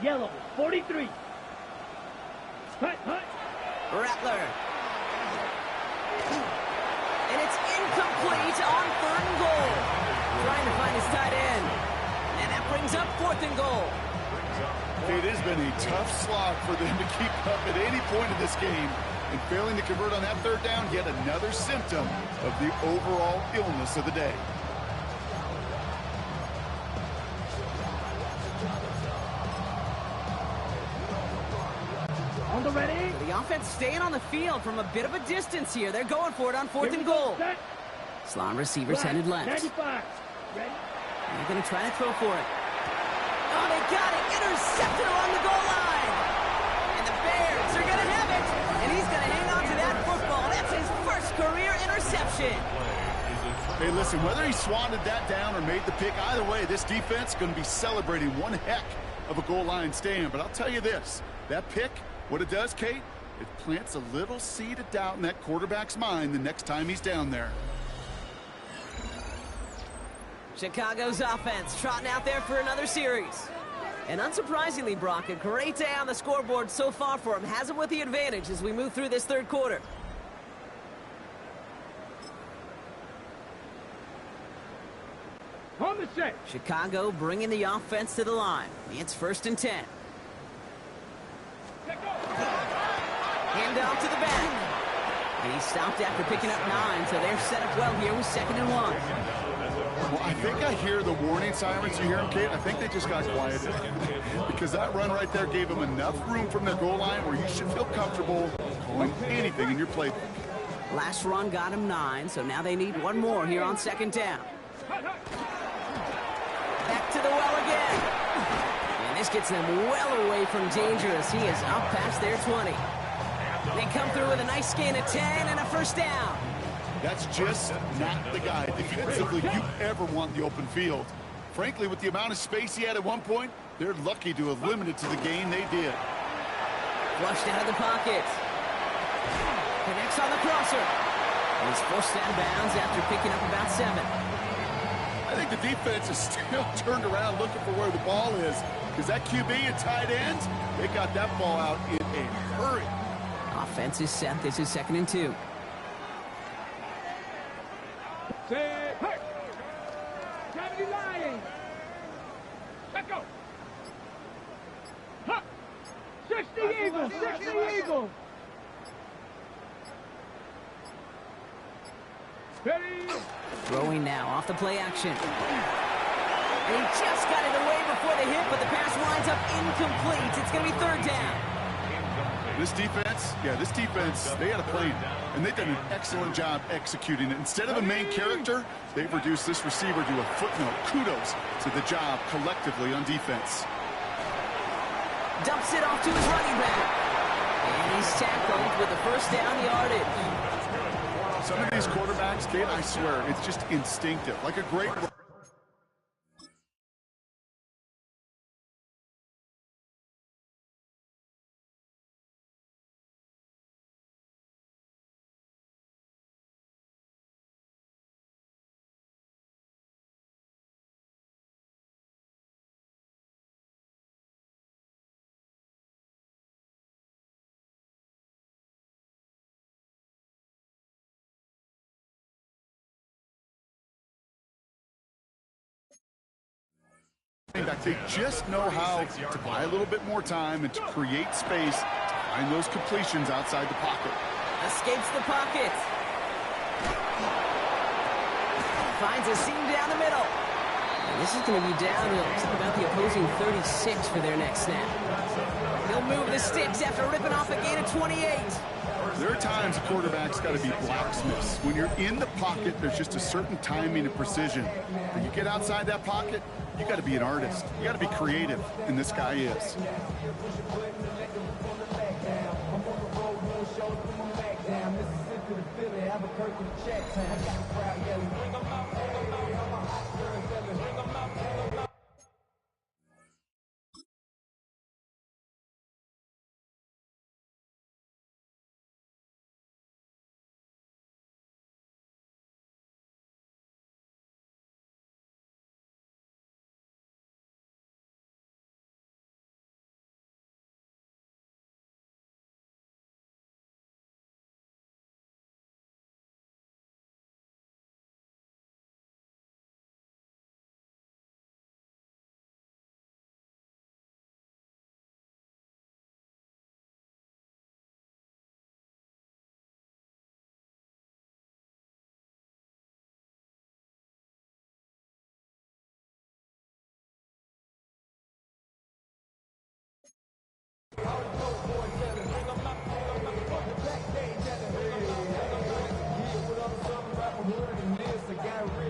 Yellow 43. Hut. Rattler. And it's incomplete on 3rd and goal. Trying to find his tight end. And that brings up 4th and goal. It has been a tough slog for them to keep up at any point in this game. And failing to convert on that 3rd down, yet another symptom of the overall illness of the day. On the ready. The offense staying on the field from a bit of a distance here. They're going for it on 4th and goal. Set. Slot receivers headed left. 95. Ready. They're going to try to throw for it. Oh, they got it. Intercepted along the goal line. And the Bears are going to have it. And he's going to hang on to that football. That's his 1st career interception. Hey, listen, whether he swatted that down or made the pick, either way, this defense is going to be celebrating one heck of a goal line stand. But I'll tell you this, that pick, what it does, Kate, it plants a little seed of doubt in that quarterback's mind the next time he's down there. Chicago's offense trotting out there for another series. And unsurprisingly, Brock, a great day on the scoreboard so far for him. Has him with the advantage as we move through this 3rd quarter. On the set. Chicago bringing the offense to the line. It's 1st and 10. Hand off to the back. And he stopped after picking up 9, so they're set up well here with 2nd and 1. Well, I think I hear the warning sirens. You hear them, Kate? I think they just got quieted. Because that run right there gave them enough room from their goal line where you should feel comfortable calling anything in your playbook. Last run got him 9, so now they need one more here on 2nd down. Back to the well again. And this gets them well away from danger as he is up past their 20. They come through with a nice gain of 10 and a 1st down. That's just not the guy defensively you ever want in the open field. Frankly, with the amount of space he had at one point, they're lucky to have limited to the gain they did. Flushed out of the pocket. Connects on the crosser. And he's forced out of bounds after picking up about 7. I think the defense is still turned around looking for where the ball is. Because that QB and tight ends, they got that ball out in a hurry. Offense is set. This is 2nd and 2. Set. Hey. Gravity lying. Let's go. Huh. 60 Eagles. 60 Eagles. Ready. Throwing now off the play action. And he just got it away before the hit, but the pass winds up incomplete. It's going to be 3rd down. This defense, they had a plan, and they've done an excellent job executing it. Instead of a main character, they've reduced this receiver to a footnote. Kudos to the job collectively on defense. Dumps it off to his running back. And he's tackled with the 1st down yardage. Some of these quarterbacks, kid, I swear, it's just instinctive. Like a great... They just know how to buy a little bit more time and to create space to find those completions outside the pocket. Escapes the pocket. Finds a seam down the middle. And this is going to be down to about the opposing 36 for their next snap. He'll move the sticks after ripping off a gain of 28. There are times a quarterback's got to be blacksmiths. When you're in the pocket, there's just a certain timing and precision. When you get outside that pocket, you got to be an artist. You got to be creative, and this guy is.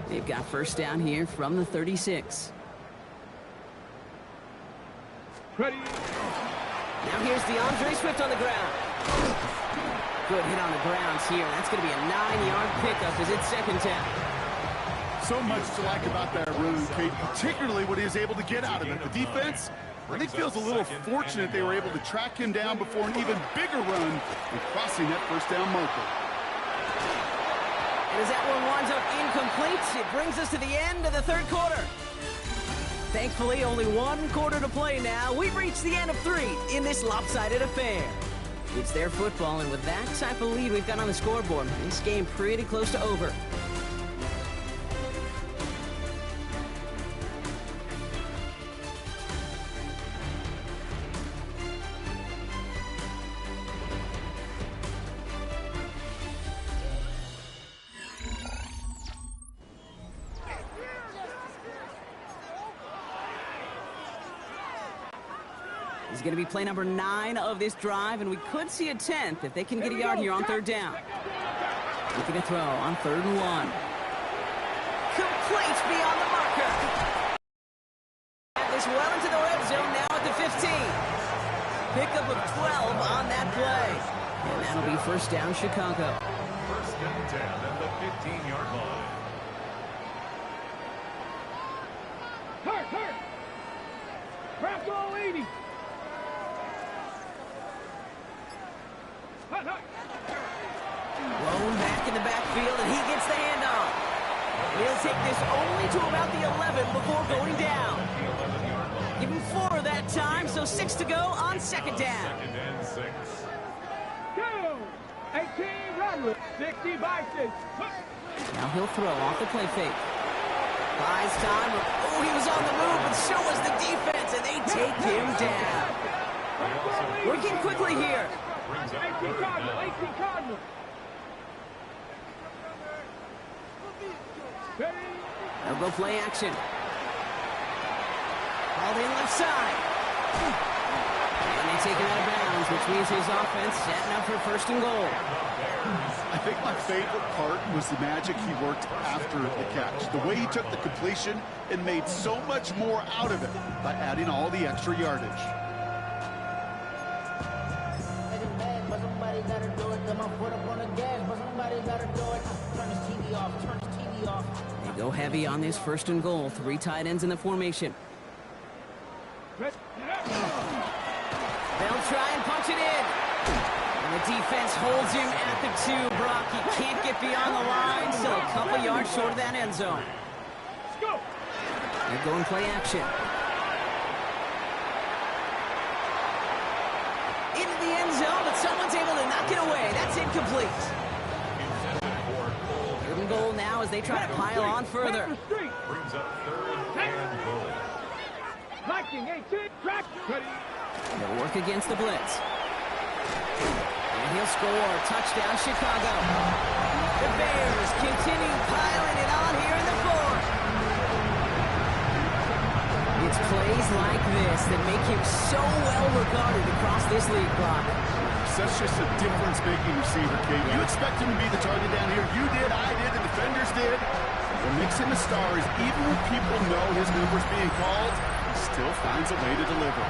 They've got 1st down here from the 36. Ready. Now here's DeAndre Swift on the ground. Good hit on the grounds here. That's going to be a 9-yard pickup as it's 2nd down. So much to like about that run, Kate, particularly what he was able to get out of it. The defense, I think, feels a little fortunate they were able to track him down before an even bigger run and crossing that 1st down marker. And as that one winds up incomplete, it brings us to the end of the 3rd quarter. Thankfully, only 1 quarter to play now. We've reached the end of 3 in this lopsided affair. It's their football, and with that type of lead we've got on the scoreboard, this game pretty close to over. This is going to be play number 9 of this drive, and we could see a 10th if they can get a yard here on 3rd down. Looking to throw on 3rd and 1. Complete beyond the marker. This well into the red zone now at the 15. Pickup of 12 on that play. And that'll be 1st down, Chicago. 1st and 10 at the 15-yard line. Hurt. Craft all 80. Blown back in the backfield, and he gets the handoff. He'll take this only to about the 11 before going down. Give him 4 that time, so 6 to go on 2nd down. 2nd and 6. Go! 18, run. 60 Bison. Now he'll throw off the play fake. Buys time. Oh, he was on the move, but so was the defense, and they take him down. Working quickly here. 18 Cardinal. 18 Cardinal. They'll go play action. Called in left side. And they take it out of bounds, which means his offense setting up for first and goal. I think my favorite part was the magic he worked after the catch. The way he took the completion and made so much more out of it by adding all the extra yardage. But somebody gotta do it. Got my foot up on the gas, but somebody gotta do it. Turn this TV off. Turn this TV off. They go heavy on this first and goal. 3 tight ends in the formation. They'll try and punch it in. And the defense holds him at the 2. Brock, he can't get beyond the line, so a couple yards short of that end zone. Let's go. They're going play action. Into the end zone, but someone's able to knock it away. That's incomplete. Third and goal now as they try to pile on further. Brings up third and goal. Viking 18, track. Ready. They'll work against the blitz. And he'll score. Touchdown, Chicago. The Bears continue piling it on here in the 4th. It's plays like this that make him so well regarded across this league, Brock. That's just a difference-making receiver, Kate. You expect him to be the target down here. You did, I did, the defenders did. What makes him a star is even when people know his number's being called, he still finds a way to deliver.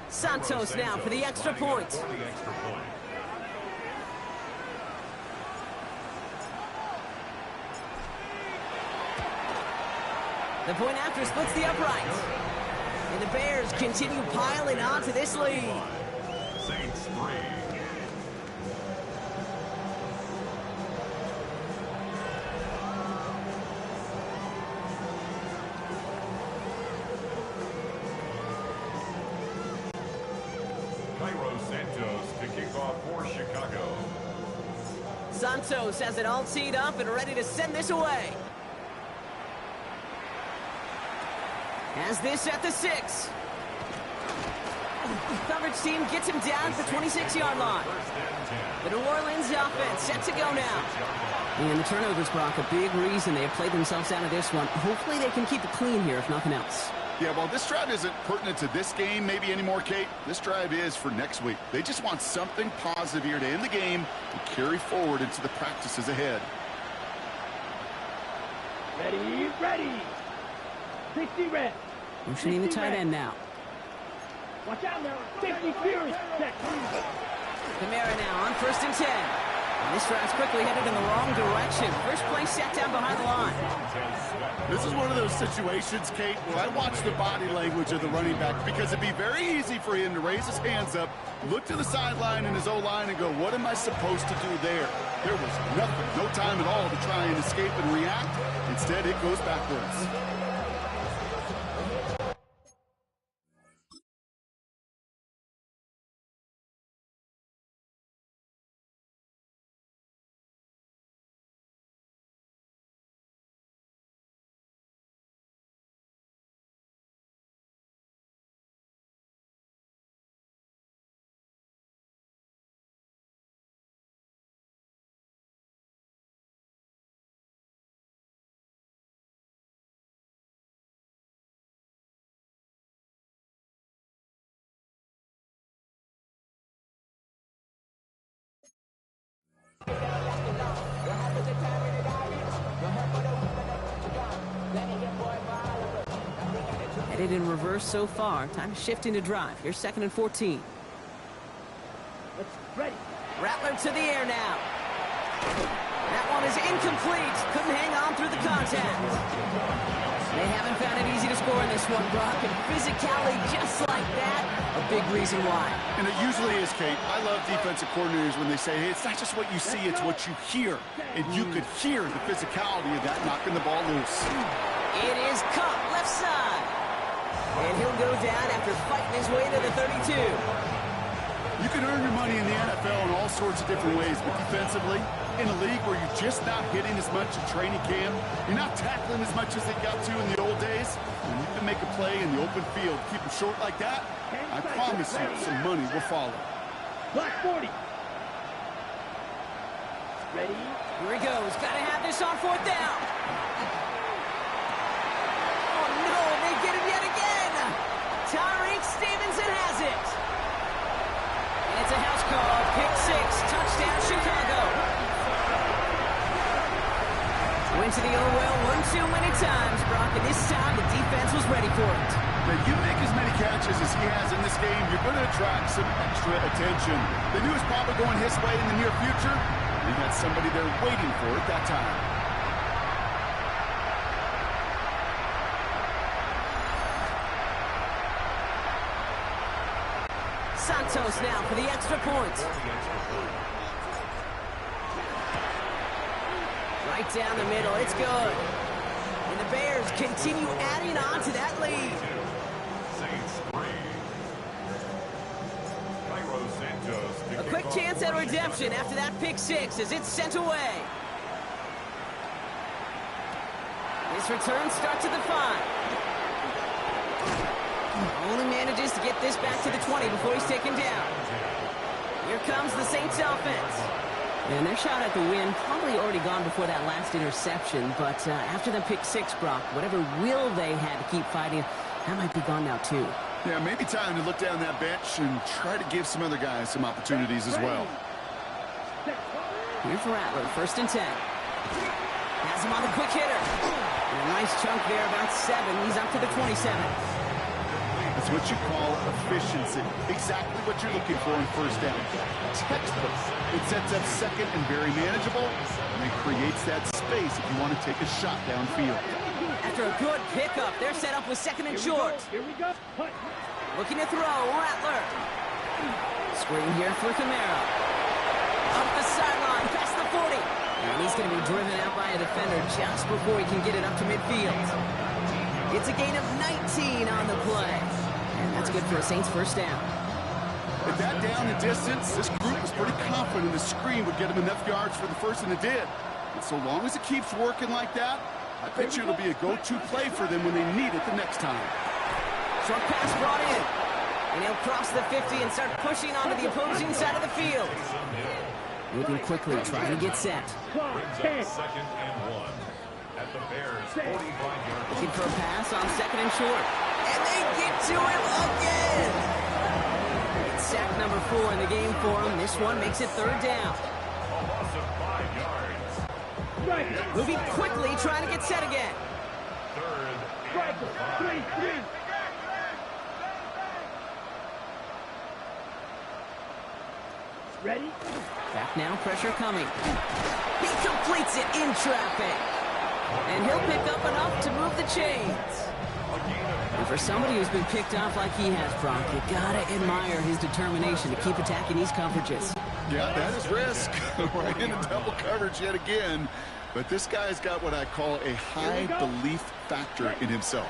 Santos now for the extra point. The point after splits the uprights. And the Bears continue piling on to this lead. Saints 3. Cairo Santos to kick off for Chicago. Santos has it all teed up and ready to send this away. Has this at the 6. Coverage team gets him down at the 26-yard line. The New Orleans offense set to go now. And the turnovers, Brock, a big reason they have played themselves out of this one. Hopefully they can keep it clean here, if nothing else. Yeah, well, this drive isn't pertinent to this game maybe anymore, Kate. This drive is for next week. They just want something positive here to end the game and carry forward into the practices ahead. Ready, ready. 60 red. Motioning the tight end now. Watch out now. 50 Fury. Kamara now on 1st and 10. And this drive's quickly headed in the wrong direction. First play set down behind the line. This is one of those situations, Kate, where I watch the body language of the running back because it'd be very easy for him to raise his hands up, look to the sideline in his O-line and go, what am I supposed to do there? There was nothing, no time at all to try and escape and react. Instead, it goes backwards. it in reverse so far. Time to shift into drive. Here's 2nd and 14. Let's ready. Rattler to the air now. That one is incomplete. Couldn't hang on through the contact. They haven't found it easy to score in this one, Brock, and physicality just like that, a big reason why. And it usually is, Kate. I love defensive coordinators when they say, hey, it's not just what you see, it's what you hear. And you could hear the physicality of that knocking the ball loose. It is caught left side. And he'll go down after fighting his way to the 32. You can earn your money in the NFL in all sorts of different ways, but defensively, in a league where you're just not hitting as much in training camp, you're not tackling as much as they got to in the old days, and you can make a play in the open field, keep them short like that, I promise you some money will follow. Black 40. Ready. Here he goes. Got to have this on 4th down. Oh, no. They get him yet again. Tyreek Stevenson has it. And it's a house call. Pick 6. Touchdown, Chicago. Went to the old well one too many times, Brock, and this time the defense was ready for it. Now, you make as many catches as he has in this game, you're going to attract some extra attention. They knew it was probably going his way in the near future. He had somebody there waiting for it that time. Santos now for the extra point. Right down the middle, it's good. And the Bears continue adding on to that lead. A quick chance at redemption after that pick 6 as it's sent away. This return starts at the 5. Only manages to get this back to the 20 before he's taken down. Here comes the Saints offense. And their shot at the win probably already gone before that last interception, but after the pick 6, Brock, whatever will they had to keep fighting, that might be gone now too. Yeah, maybe time to look down that bench and try to give some other guys some opportunities as well. Here's Rattler, 1st and 10. Has him on the quick hitter. And a nice chunk there, about 7. He's up to the 27. That's what you call efficiency. Exactly what you're looking for in 1st down. Textbook. It sets up 2nd and very manageable, and it creates that space if you want to take a shot downfield. After a good pickup, they're set up with 2nd and short. Here we go. Punt. Looking to throw, Rattler. Screen here for Kamara. Up the sideline, past the 40. And he's going to be driven out by a defender just before he can get it up to midfield. It's a gain of 19 on the play. And that's good for a Saints 1st down. With that down the distance, this group was pretty confident the screen would get them enough yards for the 1st, and it did. And so long as it keeps working like that, I bet you it'll be a go-to play for them when they need it the next time. Short pass brought in. And he'll cross the 50 and start pushing onto the opposing side of the field. Moving quickly, trying to get set. Brings up 2nd and 1 at the Bears' 45-yard Looking for a pass on 2nd and short. And they get to him again. It's sack number 4 in the game for him. This one makes it 3rd down. A loss of 5 yards. Right. Moving quickly, trying to get set again. 3rd and 5. 3. Ready? Back now, pressure coming. He completes it in traffic. And he'll pick up enough to move the chains. And for somebody who's been picked off like he has, Brock, you gotta admire his determination to keep attacking these coverages. Yeah, that is risk. We're in a double coverage yet again. But this guy's got what I call a high belief factor in himself.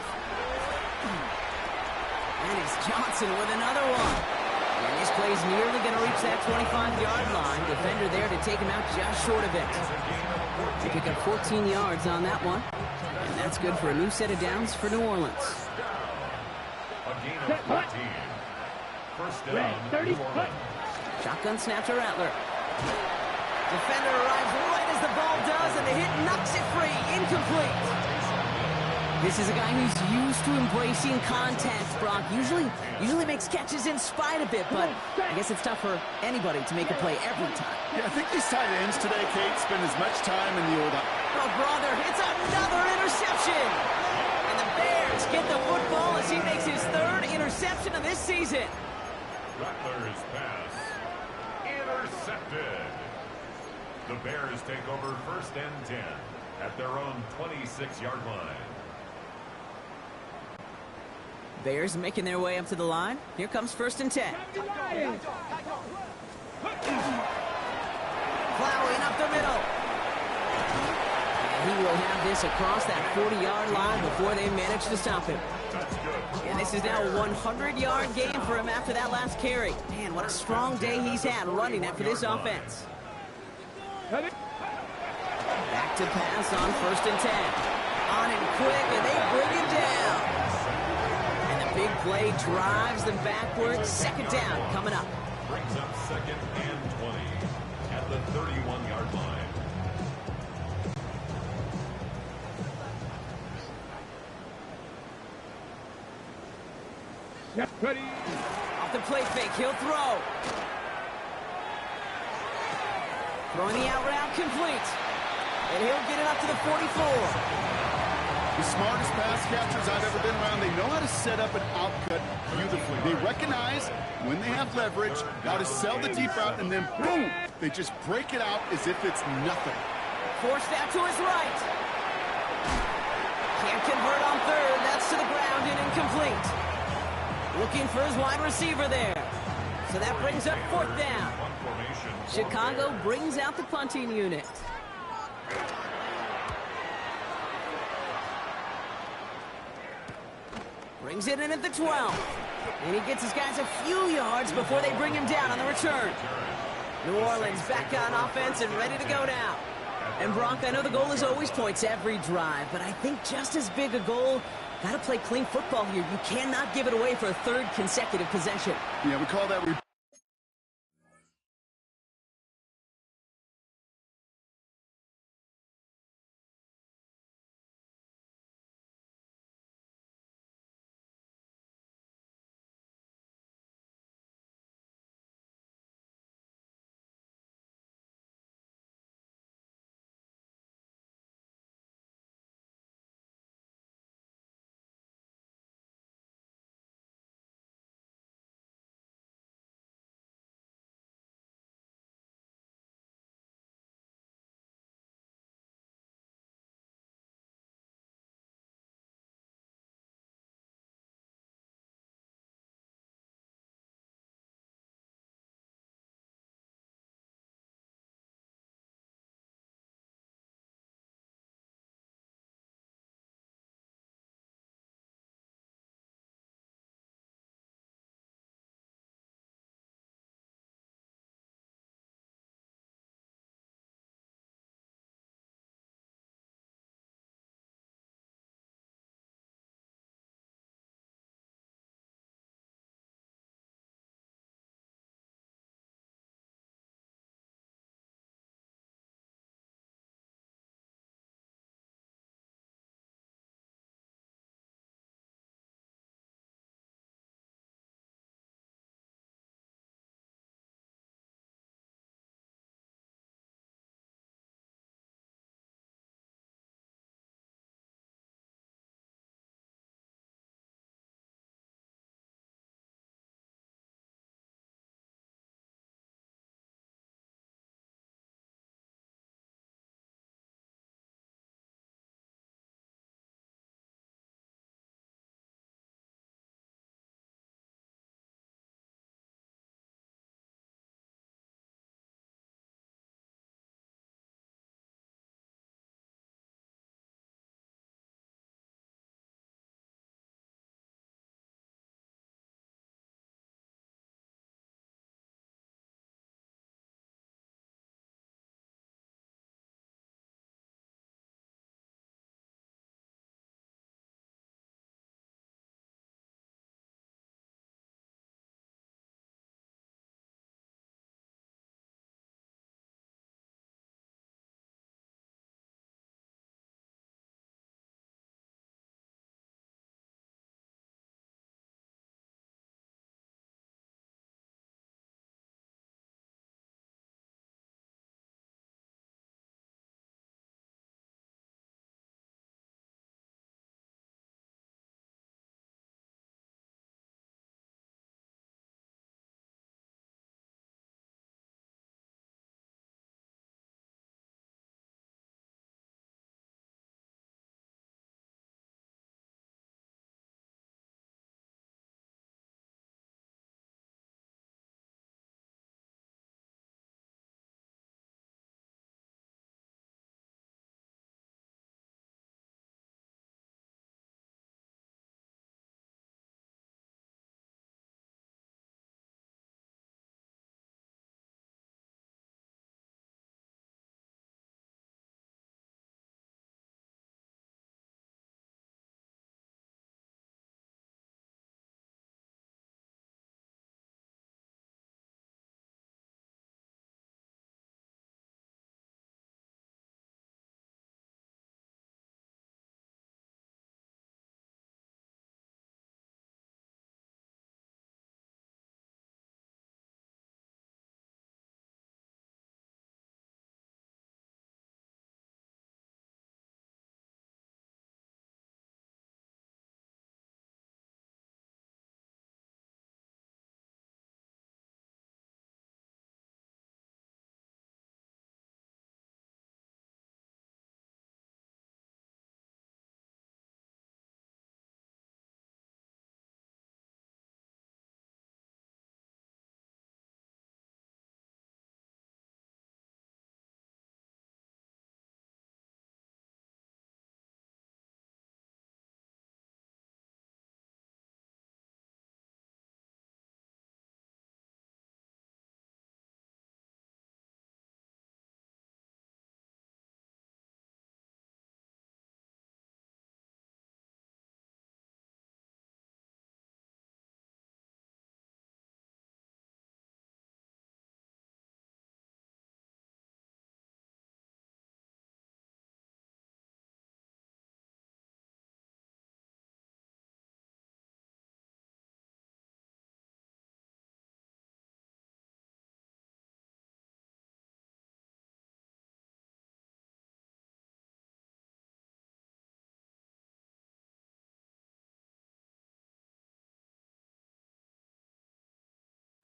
And it's Johnson with another one. And this play's nearly going to reach that 25-yard line. Defender there to take him out just short of it. They pick up 14 yards on that one. And that's good for a new set of downs for New Orleans. A gain of 14. 1st down. 30. Punt. Shotgun snap to Rattler. Defender arrives right as the ball does, and the hit knocks it free. Incomplete. This is a guy who's used to embracing contact, Brock. Usually makes catches in spite of it, but I guess it's tough for anybody to make a play every time. Yeah, I think these tight ends today, Kate, spend as much time in the old... Oh, brother, it's another interception. And the Bears Bears get the football as he makes his third interception of this season. Rattler's pass intercepted. The Bears take over 1st and 10 at their own 26-yard line. Bears making their way up to the line. Here comes 1st and 10. Plowing up the middle. And he will have this across that 40-yard line before they manage to stop him. And this is now a 100-yard game for him after that last carry. Man, what a strong day he's had running after this offense. Back to pass on 1st and 10. On him quick, and they bring him down. And the big play drives them backwards. 2nd down coming up. Brings up 2nd and 20 at the 31-yard line. Ready. Off the play fake, he'll throw. Throwing the out route complete. And he'll get it up to the 44. The smartest pass catchers I've ever been around. They know how to set up an outcut beautifully. They recognize when they have leverage, how to sell the deep route, and then boom, they just break it out as if it's nothing. Forced out to his right. Can't convert on 3rd. That's to the ground and incomplete. Looking for his wide receiver there. So that brings up 4th down. Chicago brings out the punting unit. Brings it in at the 12. And he gets his guys a few yards before they bring him down on the return. New Orleans back on offense and ready to go now. And Brock, I know the goal is always points every drive, but I think just as big a goal, got to play clean football here. You cannot give it away for a 3rd consecutive possession. Yeah, we call that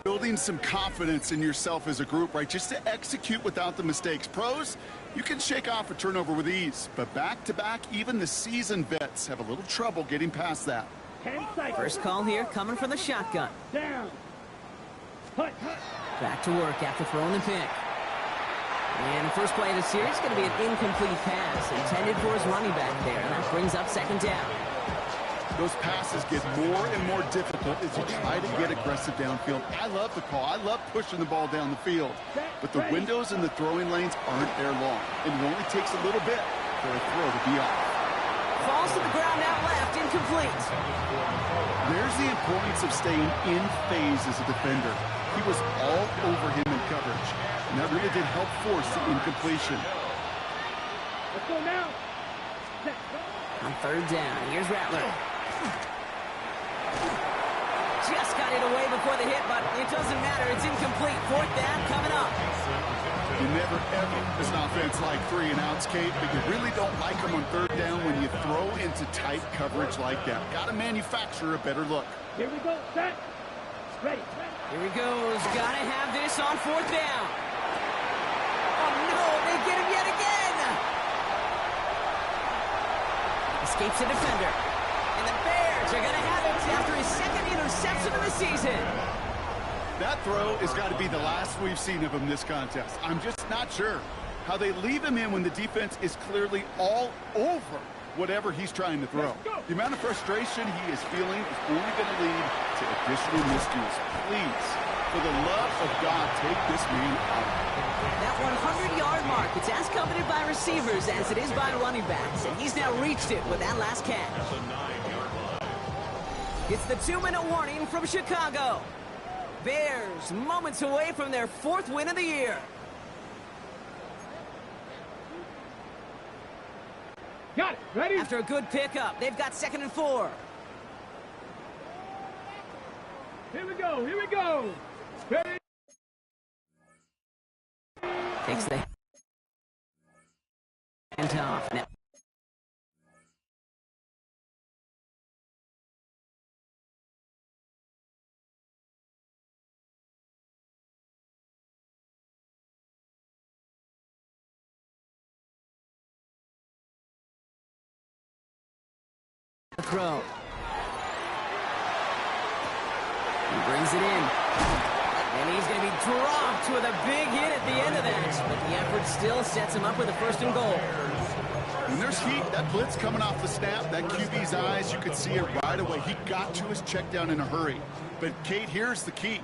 Building some confidence in yourself as a group, right? Just to execute without the mistakes. Pros, you can shake off a turnover with ease, but back-to-back, even the seasoned vets have a little trouble getting past that. 10 seconds. First call here coming from the shotgun. Down. Hut. Back to work after throwing the pick. And the first play of the series is going to be an incomplete pass intended for his running back there. And that brings up second down. Those passes get more and more difficult as you try to get aggressive downfield. I love the call. I love pushing the ball down the field. But the windows in the throwing lanes aren't there long. And it only takes a little bit for a throw to be off. Falls to the ground out left, incomplete. There's the importance of staying in phase as a defender. He was all over him in coverage. And that really did help force the incompletion. Let's go now. On third down, here's Rattler. Just got it away before the hit, but it doesn't matter. It's incomplete. Fourth down coming up. You never, ever, as an offense like 3 and outs, Kate, but you really don't like them on third down when you throw into tight coverage like that. Got to manufacture a better look. Here we go. Set. Ready. Here he goes. Got to have this on fourth down. Oh, no. They get him yet again. Escapes a defender. And the Bears are going to have it after his second interception of the season. That throw has got to be the last we've seen of him this contest. I'm just not sure how they leave him in when the defense is clearly all over whatever he's trying to throw. The amount of frustration he is feeling is only going to lead to additional miscues. Please, for the love of God, take this man out. That 100-yard mark, it's as coveted by receivers as it is by running backs, and he's now reached it with that last catch. That's a 9-yard line. It's the 2-minute warning from Chicago. Bears moments away from their 4th win of the year. Got it. Ready? After a good pickup, they've got 2nd and 4. Here we go. Here we go. Ready? Takes the handoff. Now. The throw. He brings it in. And he's going to be dropped with a big hit at the end of that. But the effort still sets him up with a 1st and goal. When there's heat, that blitz coming off the snap, that QB's eyes, you could see it right away. He got to his check down in a hurry. But, Kate, here's the key.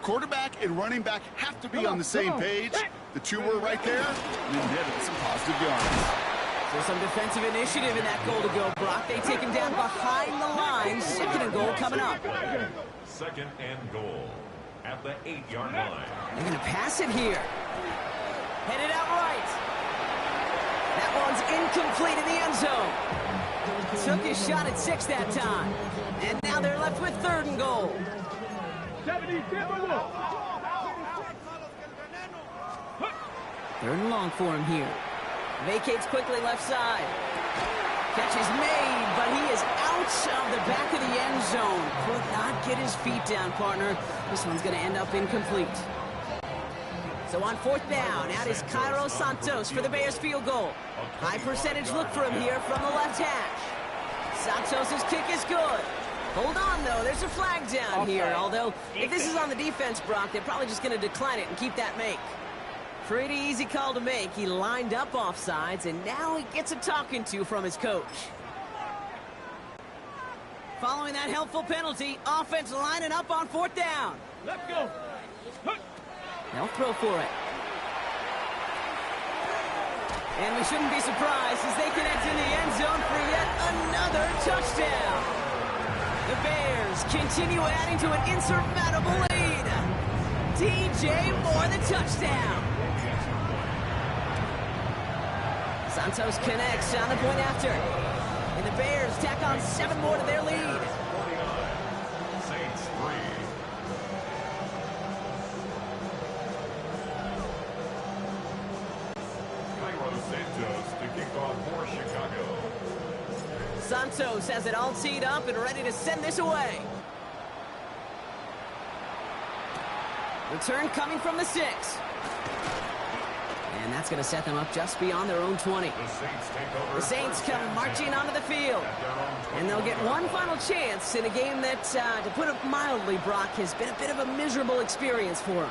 Quarterback and running back have to be on the same page. The two were right there, and then netted some positive yards. So some defensive initiative in that goal to go, Brock. They take him down behind the line. 2nd and goal coming up. 2nd and goal at the 8-yard line. They're going to pass it here. Headed out right. That one's incomplete in the end zone. Took his shot at 6 that time. And now they're left with 3rd and goal. 70, 3rd and long for him here. Vacates quickly left side. Catch is made, but he is out of the back of the end zone. Could not get his feet down, partner. This one's going to end up incomplete. So on 4th down, out is Cairo Santos for the Bears field goal. High percentage look for him here from the left hash. Santos' kick is good. Hold on, though. There's a flag down here. Although, if this is on the defense, Brock, they're probably just going to decline it and keep that make. Pretty easy call to make. He lined up offsides, and now he gets a talking to from his coach. Following that helpful penalty, offense lining up on 4th down. Let's go. They'll throw for it. And we shouldn't be surprised as they connect in the end zone for yet another touchdown. The Bears continue adding to an insurmountable lead. DJ Moore, the touchdown. Santos connects on the point after. And the Bears tack on 7 more to their lead. Saints 3. Cairo Santos to kick off for Chicago. Santos has it all teed up and ready to send this away. Return coming from the 6. And that's going to set them up just beyond their own 20. The Saints come marching onto the field. And they'll get one final chance in a game that, to put it mildly, Brock, has been a bit of a miserable experience for them.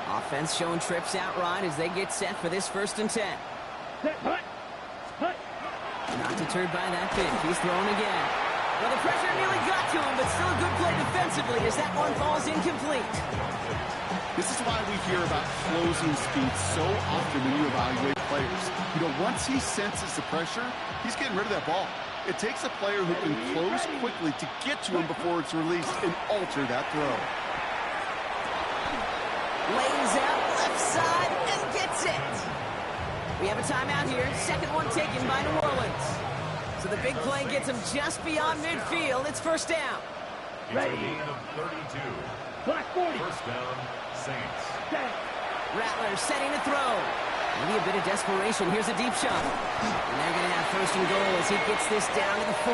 Offense showing trips out right as they get set for this 1st and 10. Not deterred by that pitch. He's throwing again. Well, the pressure nearly got to him, but still a good play defensively as that one falls incomplete. This is why we hear about closing speed so often when you evaluate players. You know, once he senses the pressure, he's getting rid of that ball. It takes a player who can close quickly to get to him before it's released and alter that throw. Lays out left side and gets it. We have a timeout here. Second one taken by New Orleans. So the big play gets him just beyond midfield. It's 1st down. Ready. Gain of 32. Black 40. 1st down, Saints. Rattler setting to throw. Maybe a bit of desperation. Here's a deep shot. And they're going to have 1st and goal as he gets this down to the 4.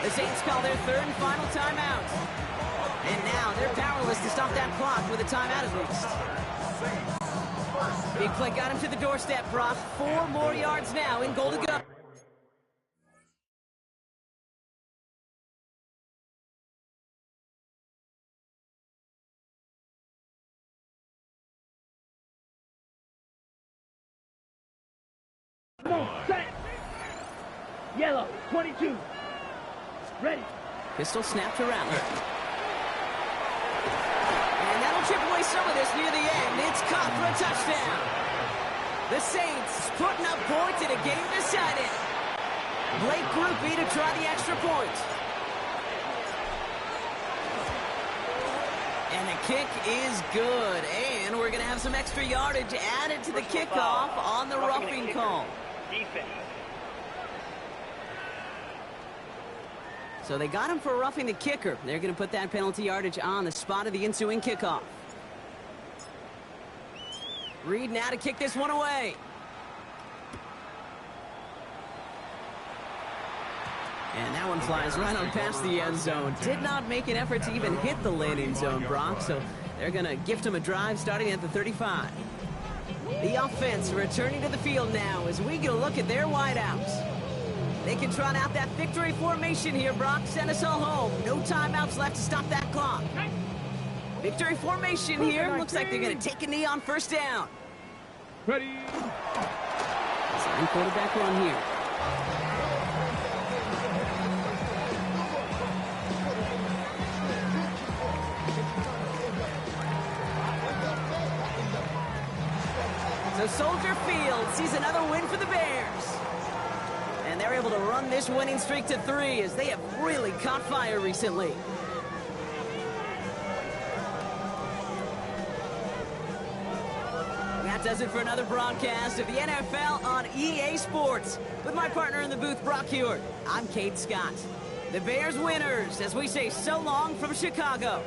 The Saints call their 3rd and final timeout. And now they're powerless to stop that clock with a timeout at least. Big play got him to the doorstep, Brock. 4 more yards now in goal to go. Set. Yellow, 22. Ready. Pistol snap to Rattler. And that'll chip away some of this near the end. It's caught for a touchdown. The Saints putting up points in a game decided. Blake Grupe to try the extra point. And the kick is good. And we're going to have some extra yardage added to the kickoff on the roughing call. So they got him for roughing the kicker. They're going to put that penalty yardage on the spot of the ensuing kickoff. Reed now to kick this one away. And that one flies right on past the end zone. Did not make an effort to even hit the landing zone, Brock. So they're going to gift him a drive starting at the 35. The offense returning to the field now as we get a look at their wideouts. They can trot out that victory formation here, Brock. Send us all home. No timeouts left to stop that clock. Victory formation here. Looks like they're going to take a knee on 1st down. Ready. Sign quarterback run here. So Soldier Field sees another win for the Bears. And they're able to run this winning streak to 3 as they have really caught fire recently. That does it for another broadcast of the NFL on EA Sports. With my partner in the booth, Brock Huard, I'm Kate Scott. The Bears winners as we say so long from Chicago.